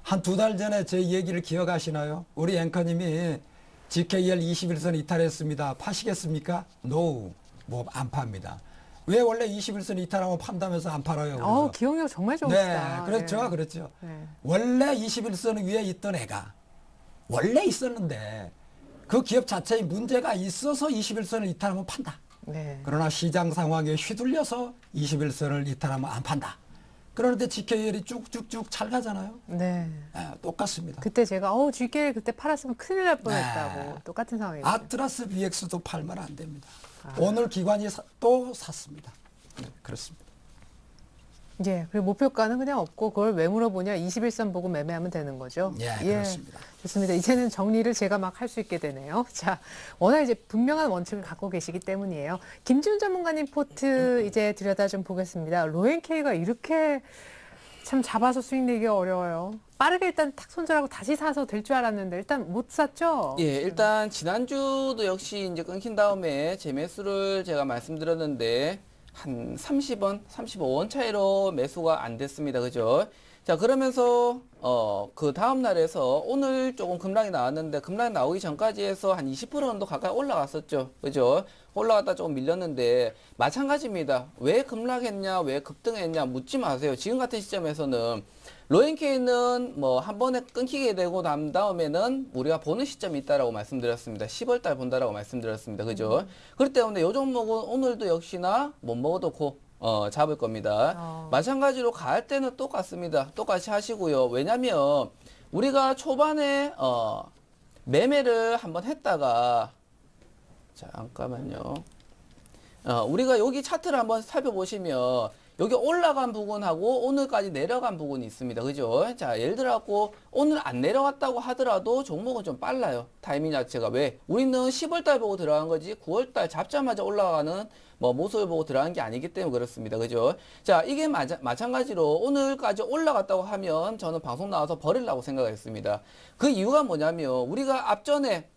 Speaker 2: 한 2달 전에 제 얘기를 기억하시나요? 우리 앵커님이 GKL 21선 이탈했습니다. 파시겠습니까? No. 뭐 안 팝니다. 왜 원래 21선 이탈하면 판다면서 안 팔아요? 그래서.
Speaker 1: 기억력 정말 좋으시다.
Speaker 2: 네, 그렇죠.
Speaker 1: 네.
Speaker 2: 그렇죠.
Speaker 1: 네.
Speaker 2: 원래 21선 위에 있던 애가 원래 있었는데 그 기업 자체에 문제가 있어서 21선을 이탈하면 판다.
Speaker 1: 네.
Speaker 2: 그러나 시장 상황에 휘둘려서 21선을 이탈하면 안 판다. 그런데 GKL이 쭉쭉쭉 잘 가잖아요.
Speaker 1: 네.
Speaker 2: 네, 똑같습니다.
Speaker 1: 그때 제가 GKL 그때 팔았으면 큰일 날 뻔했다고
Speaker 2: 네.
Speaker 1: 똑같은 상황이에요.
Speaker 2: 아트라스 BX도 팔면 안 됩니다.
Speaker 1: 아.
Speaker 2: 오늘 기관이 또 샀습니다. 네, 그렇습니다.
Speaker 1: 예, 그리고 목표가는 그냥 없고 그걸 왜 물어보냐 21선 보고 매매하면 되는 거죠.
Speaker 2: 예, 그렇습니다.
Speaker 1: 좋습니다. 이제는 정리를 제가 막 할 수 있게 되네요. 자, 워낙 이제 분명한 원칙을 갖고 계시기 때문이에요. 김지훈 전문가님 포트 이제 들여다 좀 보겠습니다. 로엔케이가 이렇게 참 잡아서 수익 내기가 어려워요. 빠르게 일단 탁 손절하고 다시 사서 될 줄 알았는데 일단 못 샀죠?
Speaker 3: 예, 일단 지난주도 역시 이제 끊긴 다음에 재매수를 제가 말씀드렸는데 한 30원, 35원 차이로 매수가 안 됐습니다. 그죠? 자, 그러면서 그 다음 날에서 오늘 조금 급락이 나왔는데 급락이 나오기 전까지 해서 한 20% 정도 가까이 올라갔었죠. 그죠? 올라갔다 조금 밀렸는데 마찬가지입니다. 왜 급락했냐, 왜 급등했냐 묻지 마세요. 지금 같은 시점에서는 로엔케이는 뭐 한 번에 끊기게 되고 난 다음에는 우리가 보는 시점이 있다라고 말씀드렸습니다. 10월 달 본다라고 말씀드렸습니다. 그죠? 그렇기 때문에 요 종목은 오늘도 역시나 못 먹어도 잡을 겁니다. 마찬가지로 갈 때는 똑같습니다. 똑같이 하시고요. 왜냐면 우리가 초반에 매매를 한번 했다가 잠깐만요. 우리가 여기 차트를 한번 살펴보시면 여기 올라간 부분하고 오늘까지 내려간 부분이 있습니다. 그죠? 자, 예를 들어갖고 오늘 안 내려갔다고 하더라도 종목은 좀 빨라요. 타이밍 자체가. 왜? 우리는 10월달 보고 들어간 거지 9월달 잡자마자 올라가는 뭐 모습을 보고 들어간 게 아니기 때문에 그렇습니다. 그죠? 자, 이게 마찬가지로 오늘까지 올라갔다고 하면 저는 방송 나와서 버리려고 생각했습니다. 그 이유가 뭐냐면 우리가 앞전에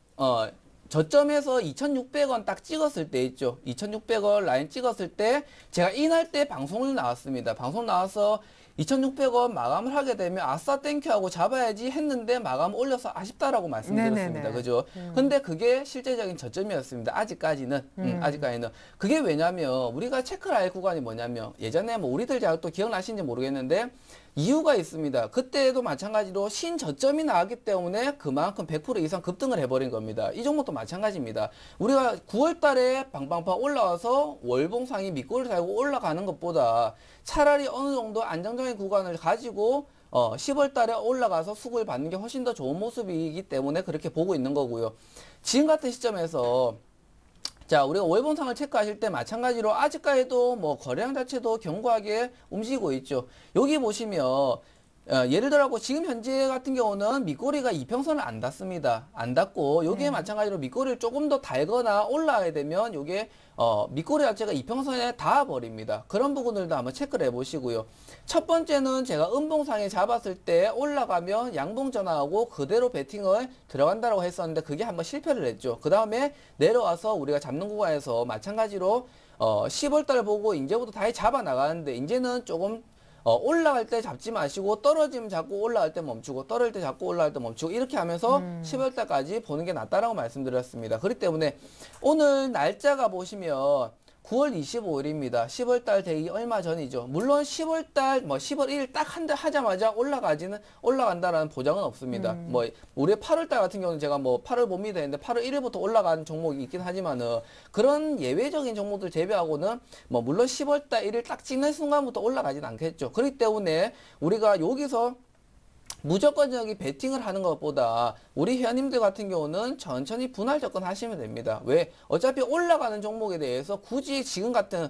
Speaker 3: 저점에서 2,600원 딱 찍었을 때 있죠. 2,600원 라인 찍었을 때 제가 이날 때 방송을 나왔습니다. 방송 나와서 2,600원 마감을 하게 되면 아싸 땡큐 하고 잡아야지 했는데 마감 올려서 아쉽다라고 말씀드렸습니다.
Speaker 1: 네네네.
Speaker 3: 그죠? 근데 그게 실제적인 저점이었습니다. 아직까지는. 아직까지는. 그게 왜냐면 우리가 체크를 할 구간이 뭐냐면 예전에 뭐 우리들 또 기억나시는지 모르겠는데 이유가 있습니다. 그때도 마찬가지로 신저점이 나왔기 때문에 그만큼 100% 이상 급등을 해버린 겁니다. 이 종목도 마찬가지입니다. 우리가 9월 달에 방방방 올라와서 월봉상이 밑골을 달고 올라가는 것보다 차라리 어느 정도 안정적인 구간을 가지고 10월 달에 올라가서 수급을 받는 게 훨씬 더 좋은 모습이기 때문에 그렇게 보고 있는 거고요. 지금 같은 시점에서 자, 우리가 월봉상을 체크하실 때 마찬가지로 아직까지도 뭐 거래량 자체도 견고하게 움직이고 있죠. 여기 보시면 예를 들어 지금 현재 같은 경우는 밑꼬리가 이평선을 안 닿습니다. 안 닿고 여기에 마찬가지로 밑꼬리를 조금 더 달거나 올라가야 되면 요게 밑꼬리 자체가 이평선에 닿아 버립니다. 그런 부분들도 한번 체크를 해 보시고요. 첫 번째는 제가 음봉상에 잡았을 때 올라가면 양봉 전환하고 그대로 베팅을 들어간다고 했었는데 그게 한번 실패를 했죠. 그 다음에 내려와서 우리가 잡는 구간에서 마찬가지로 10월 달 보고 이제부터 다시 잡아 나가는데 이제는 조금 올라갈 때 잡지 마시고 떨어지면 잡고 올라갈 때 멈추고 떨어질 때 잡고 올라갈 때 멈추고 이렇게 하면서 10월 달까지 보는 게 낫다라고 말씀드렸습니다. 그렇기 때문에 오늘 날짜가 보시면 9월 25일입니다. 10월 달 되기 얼마 전이죠. 물론 10월 달, 10월 1일 딱 한 달 하자마자 올라간다라는 보장은 없습니다. 우리 8월 달 같은 경우는 제가 8월 봄이 되는데 8월 1일부터 올라가는 종목이 있긴 하지만은 그런 예외적인 종목들 제외하고는 물론 10월 달 1일 딱 찍는 순간부터 올라가진 않겠죠. 그렇기 때문에 우리가 여기서 무조건적인 베팅을 하는 것보다 우리 회원님들 같은 경우는 천천히 분할 접근하시면 됩니다. 왜? 어차피 올라가는 종목에 대해서 굳이 지금 같은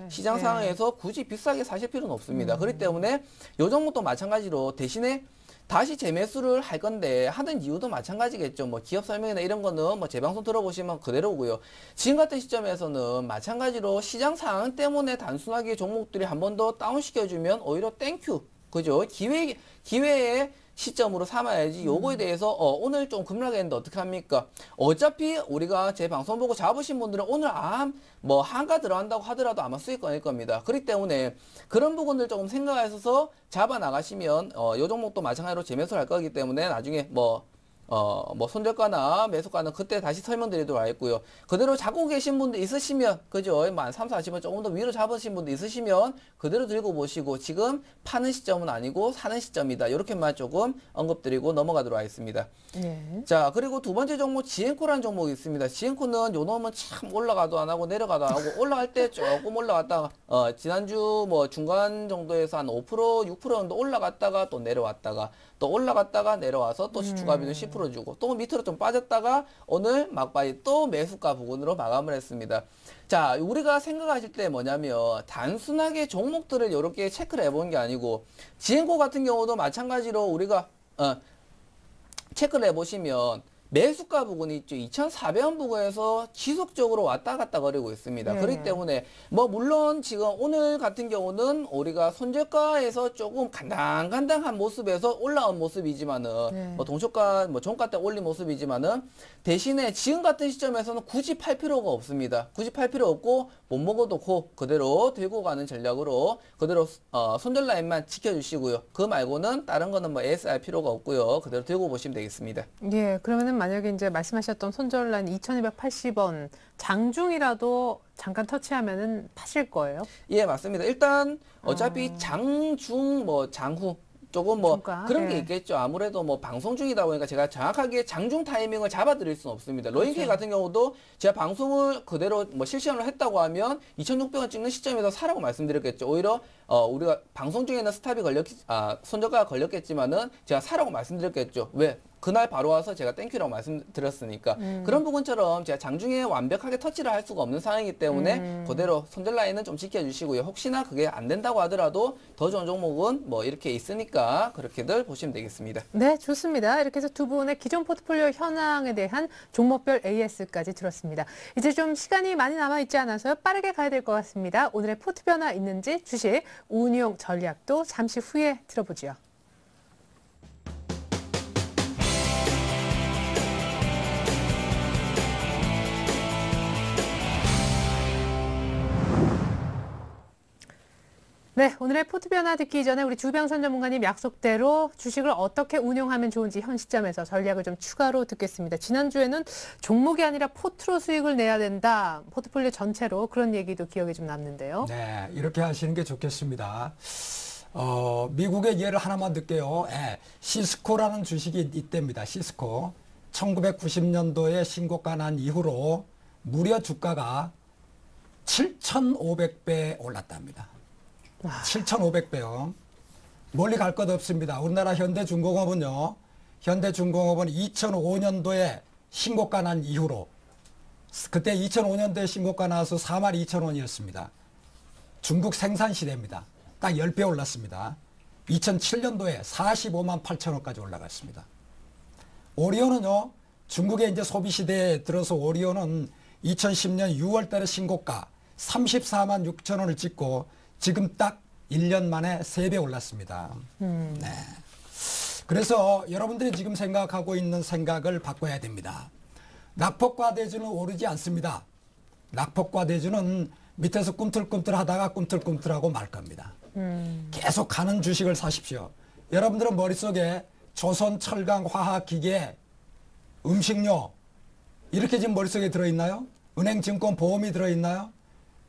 Speaker 3: 시장 상황에서 굳이 비싸게 사실 필요는 없습니다. 그렇기 때문에 요 종목도 마찬가지로 대신에 다시 재매수를 할 건데 하는 이유도 마찬가지겠죠. 기업 설명이나 이런 거는 재방송 들어보시면 그대로고요. 지금 같은 시점에서는 마찬가지로 시장 상황 때문에 단순하게 종목들이 한 번 더 다운시켜주면 오히려 땡큐. 그죠? 기회의 시점으로 삼아야지. 요거에 대해서 오늘 좀 급락했는데 어떻게 합니까? 어차피 우리가 제 방송 보고 잡으신 분들은 오늘 한가 들어간다고 하더라도 아마 수익 꺼낼 겁니다. 그렇기 때문에 그런 부분들 조금 생각하셔서 잡아 나가시면 요 종목도 마찬가지로 재매수를 할 거기 때문에 나중에 손절가나 매수가는 그때 다시 설명드리도록 하겠고요. 그대로 잡고 계신 분들 있으시면, 그죠? 한 3, 40원 조금 더 위로 잡으신 분들 있으시면 그대로 들고 보시고 지금 파는 시점은 아니고 사는 시점이다. 이렇게만 조금 언급드리고 넘어가도록 하겠습니다. 자, 그리고 두 번째 종목 지엔코라는 종목이 있습니다. 지엔코는 요 놈은 참 올라가도 안 하고 내려가도 안 하고 올라갈 때 조금 올라갔다가 지난주 중간 정도에서 한 5%, 6% 정도 올라갔다가 또 내려왔다가 또 올라갔다가 내려와서 또 주가비는 10% 풀어주고 또 밑으로 좀 빠졌다가 오늘 막바지 또 매수가 부근으로 마감을 했습니다. 자, 우리가 생각하실 때 뭐냐면 단순하게 종목들을 이렇게 체크를 해본 게 아니고 지행고 같은 경우도 마찬가지로 우리가 체크를 해보시면 매수가 부근이 있죠. 2,400원 부근에서 지속적으로 왔다 갔다 거리고 있습니다.
Speaker 1: 네.
Speaker 3: 그렇기 때문에 뭐 물론 지금 오늘 같은 경우는 우리가 손절가에서 조금 간당간당한 모습에서 올라온 모습이지만은
Speaker 1: 네.
Speaker 3: 뭐 동초가 뭐 종가 때 올린 모습이지만은 대신에 지금 같은 시점에서는 굳이 팔 필요가 없습니다. 굳이 팔 필요 없고 못 먹어도 고 그대로 들고 가는 전략으로 그대로 손절 라인만 지켜주시고요. 그 말고는 다른 거는 뭐 AS할 필요가 없고요. 그대로 들고 보시면 되겠습니다.
Speaker 1: 예, 그러면은 만약에 이제 말씀하셨던 손절 라인 2,280원 장중이라도 잠깐 터치하면은 파실 거예요?
Speaker 3: 예, 맞습니다. 일단 어차피 장중 뭐 장후 조금 뭐
Speaker 1: 중가,
Speaker 3: 그런 게
Speaker 1: 네.
Speaker 3: 있겠죠. 아무래도 뭐 방송 중이다 보니까 제가 정확하게 장중 타이밍을 잡아드릴 수는 없습니다. 로잉케이 같은 경우도 제가 방송을 그대로 뭐 실시간으로 했다고 하면 2,600원 찍는 시점에서 사라고 말씀드렸겠죠. 오히려 우리가 방송 중에는 손절가가 걸렸겠지만은 제가 사라고 말씀드렸겠죠. 왜? 그날 바로 와서 제가 땡큐라고 말씀드렸으니까 그런 부분처럼 제가 장중에 완벽하게 터치를 할 수가 없는 상황이기 때문에 그대로 손절 라인은 좀 지켜주시고요. 혹시나 그게 안 된다고 하더라도 더 좋은 종목은 뭐 이렇게 있으니까 그렇게들 보시면 되겠습니다.
Speaker 1: 네, 좋습니다. 이렇게 해서 두 분의 기존 포트폴리오 현황에 대한 종목별 AS까지 들었습니다. 이제 좀 시간이 많이 남아있지 않아서요. 빠르게 가야 될 것 같습니다. 오늘의 포트 변화 있는지 주식 운용 전략도 잠시 후에 들어보죠. 네, 오늘의 포트 변화 듣기 전에 우리 주병선 전문가님 약속대로 주식을 어떻게 운용하면 좋은지 현 시점에서 전략을 좀 추가로 듣겠습니다. 지난주에는 종목이 아니라 포트로 수익을 내야 된다. 포트폴리오 전체로 그런 얘기도 기억에 좀 남는데요.
Speaker 2: 네, 이렇게 하시는 게 좋겠습니다. 미국의 예를 하나만 들게요. 예, 시스코라는 주식이 이때입니다. 시스코. 1990년도에 신고가 난 이후로 무려 주가가 7,500배 올랐답니다. 7,500배요. 멀리 갈 것 없습니다. 우리나라 현대중공업은요. 현대중공업은 2005년도에 신고가 난 이후로 그때 2005년도에 신고가 나와서 42,000원이었습니다. 중국 생산 시대입니다. 딱 10배 올랐습니다. 2007년도에 45만 8천원까지 올라갔습니다. 오리온은요. 중국의 이제 소비 시대에 들어서 오리온은 2010년 6월 달에 신고가 34만 6천원을 찍고 지금 딱 1년 만에 3배 올랐습니다. 네. 그래서 여러분들이 지금 생각하고 있는 생각을 바꿔야 됩니다. 낙폭과대주는 오르지 않습니다. 낙폭과대주는 밑에서 꿈틀꿈틀 하다가 꿈틀꿈틀하고 말 겁니다. 계속 가는 주식을 사십시오. 여러분들은 머릿속에 조선, 철강, 화학, 기계, 음식료 이렇게 지금 머릿속에 들어있나요? 은행, 증권, 보험이 들어있나요?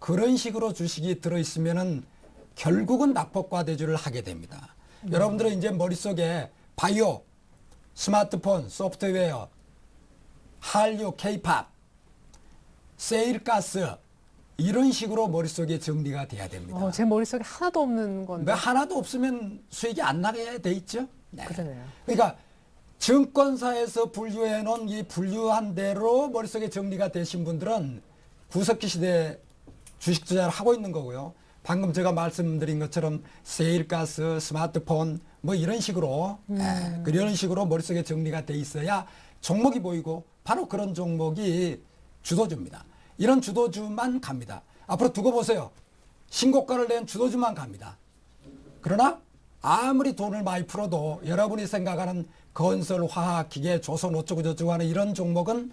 Speaker 2: 그런 식으로 주식이 들어있으면은 결국은 낙폭과대주를 하게 됩니다. 여러분들은 이제 머릿속에 바이오, 스마트폰, 소프트웨어, 한류, 케이팝, 세일가스 이런 식으로 머릿속에 정리가 돼야 됩니다.
Speaker 1: 제 머릿속에 하나도 없는 건데.
Speaker 2: 왜 하나도 없으면 수익이 안 나게 돼 있죠? 네.
Speaker 1: 그러네요.
Speaker 2: 그러니까 증권사에서 분류해 놓은 이 분류한 대로 머릿속에 정리가 되신 분들은 구석기 시대 주식 투자를 하고 있는 거고요. 방금 제가 말씀드린 것처럼 세일가스, 스마트폰 뭐 이런 식으로 그런 식으로 머릿속에 정리가 돼 있어야 종목이 보이고 바로 그런 종목이 주도주입니다. 이런 주도주만 갑니다. 앞으로 두고 보세요. 신고가를 낸 주도주만 갑니다. 그러나 아무리 돈을 많이 풀어도 여러분이 생각하는 건설, 화학, 기계, 조선 어쩌고 저쩌고 하는 이런 종목은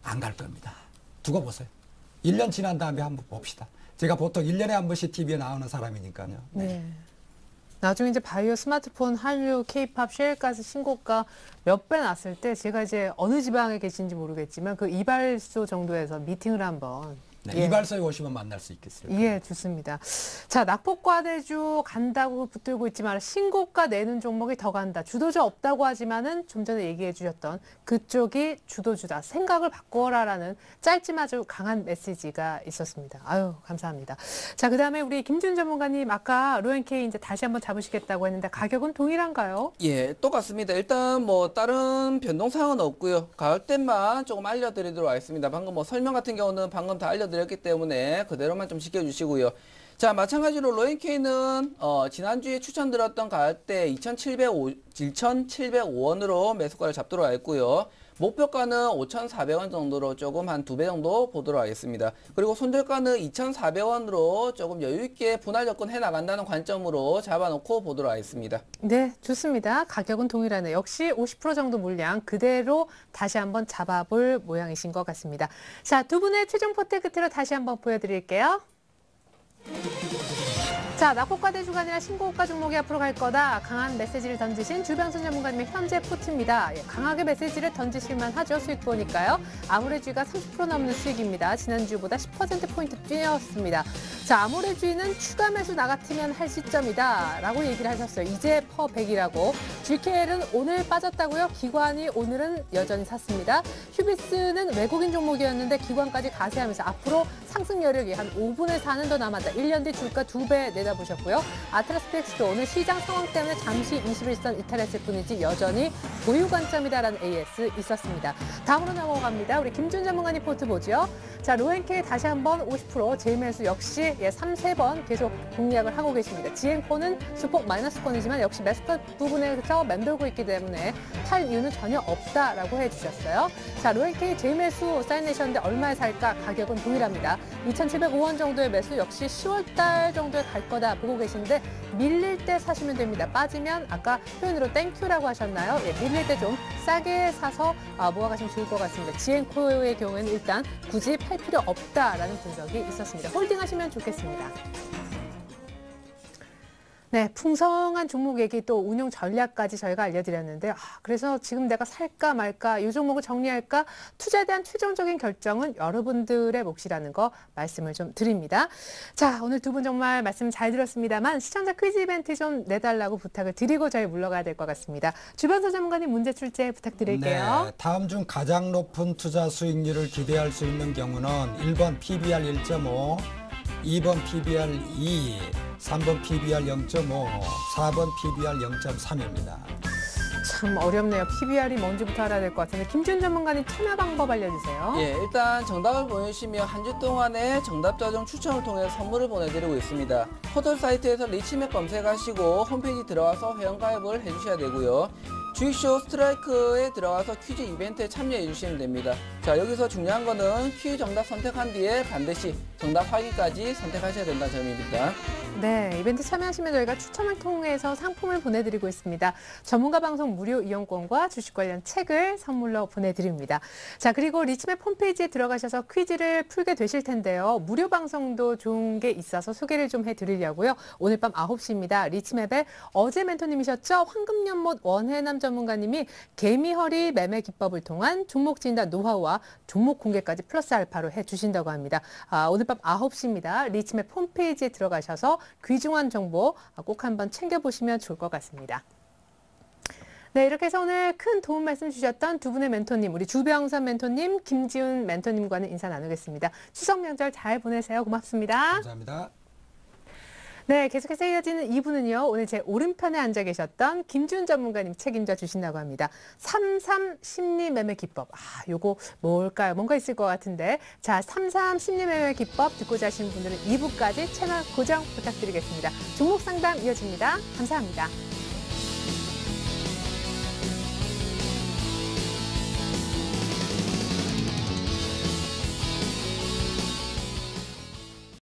Speaker 2: 안 갈 겁니다. 두고 보세요. 1년 지난 다음에 한번 봅시다. 제가 보통 1년에 한 번씩 TV에 나오는 사람이니까요.
Speaker 1: 네. 나중에 이제 바이오, 스마트폰, 한류, 케이팝, 셰일가스 신고가 몇 배 났을 때 제가 이제 어느 지방에 계신지 모르겠지만 그 이발소 정도에서 미팅을 한번
Speaker 2: 네,
Speaker 1: 예.
Speaker 2: 이발소에 오시면 만날 수 있겠습니다.
Speaker 1: 예, 좋습니다. 자, 낙폭과대주 간다고 붙들고 있지만 신고가 내는 종목이 더 간다. 주도주 없다고 하지만은 좀 전에 얘기해 주셨던 그쪽이 주도주다. 생각을 바꿔라라는 짧지만 아주 강한 메시지가 있었습니다. 아유, 감사합니다. 자, 그다음에 우리 김준 전문가님 아까 로엔케이 이제 다시 한번 잡으시겠다고 했는데 가격은 동일한가요?
Speaker 3: 예, 똑같습니다. 일단 뭐 다른 변동 사항은 없고요. 가격대만 조금 알려드리도록 하겠습니다. 방금 뭐 설명 같은 경우는 방금 다 알려드렸기 때문에 그대로만 좀 지켜주시고요. 자, 마찬가지로 로엔케이는 지난주에 추천드렸던 가격대 2,705원으로 매수가를 잡도록 하겠고요. 목표가는 5,400원 정도로 조금 한 2배 정도 보도록 하겠습니다. 그리고 손절가는 2,400원으로 조금 여유있게 분할 접근해 나간다는 관점으로 잡아놓고 보도록 하겠습니다.
Speaker 1: 네, 좋습니다. 가격은 동일하네. 역시 50% 정도 물량 그대로 다시 한번 잡아볼 모양이신 것 같습니다. 자, 두 분의 최종 포트 끝으로 다시 한번 보여드릴게요. 자, 낙폭과대주가 아니라 신고가 종목이 앞으로 갈 거다. 강한 메시지를 던지신 주병선 전문가님의 현재 포트입니다. 예, 강하게 메시지를 던지실만 하죠. 수익 보니까요. 아모레주가 30% 넘는 수익입니다. 지난주보다 10%포인트 뛰었습니다. 자, 아모레주는 추가 매수 나 같으면 할 시점이다. 라고 얘기를 하셨어요. 이제 퍼 100이라고. GKL은 오늘 빠졌다고요? 기관이 오늘은 여전히 샀습니다. 휴비스는 외국인 종목이었는데 기관까지 가세하면서 앞으로 상승 여력이 한 5분의 4는 더 남았다. 1년 뒤 주가 2배 내다보셨고요. 아트라스텍스도 오늘 시장 상황 때문에 잠시 21선 이탈했을 뿐이지 여전히 보유 관점이다라는 AS 있었습니다. 다음으로 넘어갑니다. 우리 김준 전문가님 포트 보죠. 자, 로엔케이 다시 한번 50% 재매수 역시 3, 4번 계속 공략을 하고 계십니다. 지엔코는 수폭 마이너스권이지만 역시 매수가 부분에서 맴돌고 있기 때문에 팔 이유는 전혀 없다라고 해주셨어요. 자, 로엔케이 재매수 사인내셨는데 얼마에 살까? 가격은 동일합니다. 2,705원 정도의 매수 역시 10월달 정도에 갈 거다 보고 계신데 밀릴 때 사시면 됩니다. 빠지면 아까 표현으로 땡큐라고 하셨나요? 예, 밀릴 때 좀 싸게 사서 모아가시면 좋을 것 같습니다. 지엔코의 경우에는 일단 굳이 팔 필요 없다라는 분석이 있었습니다. 홀딩하시면 좋겠습니다. 네, 풍성한 종목 얘기 또 운용 전략까지 저희가 알려드렸는데요. 그래서 지금 내가 살까 말까, 이 종목을 정리할까, 투자에 대한 최종적인 결정은 여러분들의 몫이라는 거 말씀을 좀 드립니다. 자, 오늘 두 분 정말 말씀 잘 들었습니다만 시청자 퀴즈 이벤트 좀 내달라고 부탁을 드리고 저희 물러가야 될 것 같습니다. 주변서 전문가님 문제 출제 부탁드릴게요.
Speaker 2: 네, 다음 중 가장 높은 투자 수익률을 기대할 수 있는 경우는 1번 PBR 1.5, 2번 PBR 2, 3번 PBR 0.5, 4번 PBR 0.3입니다.
Speaker 1: 참 어렵네요. PBR이 뭔지부터 알아야 될 것 같은데 김준 전문가님 참여 방법 알려주세요.
Speaker 3: 예, 일단 정답을 보내주시면 한 주 동안에 정답자 중 추첨을 통해 선물을 보내드리고 있습니다. 포털 사이트에서 리치맵 검색하시고 홈페이지 들어와서 회원가입을 해주셔야 되고요. 주식쇼 스트라이크에 들어가서 퀴즈 이벤트에 참여해 주시면 됩니다. 자, 여기서 중요한 거는 퀴즈 정답 선택한 뒤에 반드시 정답 확인까지 선택하셔야 된다는 점입니다.
Speaker 1: 네, 이벤트 참여하시면 저희가 추첨을 통해서 상품을 보내드리고 있습니다. 전문가 방송 무료 이용권과 주식 관련 책을 선물로 보내드립니다. 자, 그리고 리치맵 홈페이지에 들어가셔서 퀴즈를 풀게 되실 텐데요. 무료 방송도 좋은 게 있어서 소개를 좀 해드리려고요. 오늘 밤 9시입니다. 리치맵의 어제 멘토님이셨죠? 황금연못 원해남 전문가님이 개미허리 매매 기법을 통한 종목 진단 노하우와 종목 공개까지 플러스 알파로 해주신다고 합니다. 오늘 밤 9시입니다. 리치맵 홈페이지에 들어가셔서 귀중한 정보 꼭 한번 챙겨보시면 좋을 것 같습니다. 네, 이렇게 해서 오늘 큰 도움 말씀 주셨던 두 분의 멘토님, 우리 주병선 멘토님, 김지훈 멘토님과는 인사 나누겠습니다. 추석 명절 잘 보내세요. 고맙습니다.
Speaker 2: 감사합니다.
Speaker 1: 네, 계속해서 이어지는 2부는요. 오늘 제 오른편에 앉아 계셨던 김준 전문가님 책임져 주신다고 합니다. 33 심리 매매 기법. 요거 뭘까요? 뭔가 있을 것 같은데. 자, 33 심리 매매 기법 듣고자 하시는 분들은 2부까지 채널 고정 부탁드리겠습니다. 종목 상담 이어집니다. 감사합니다.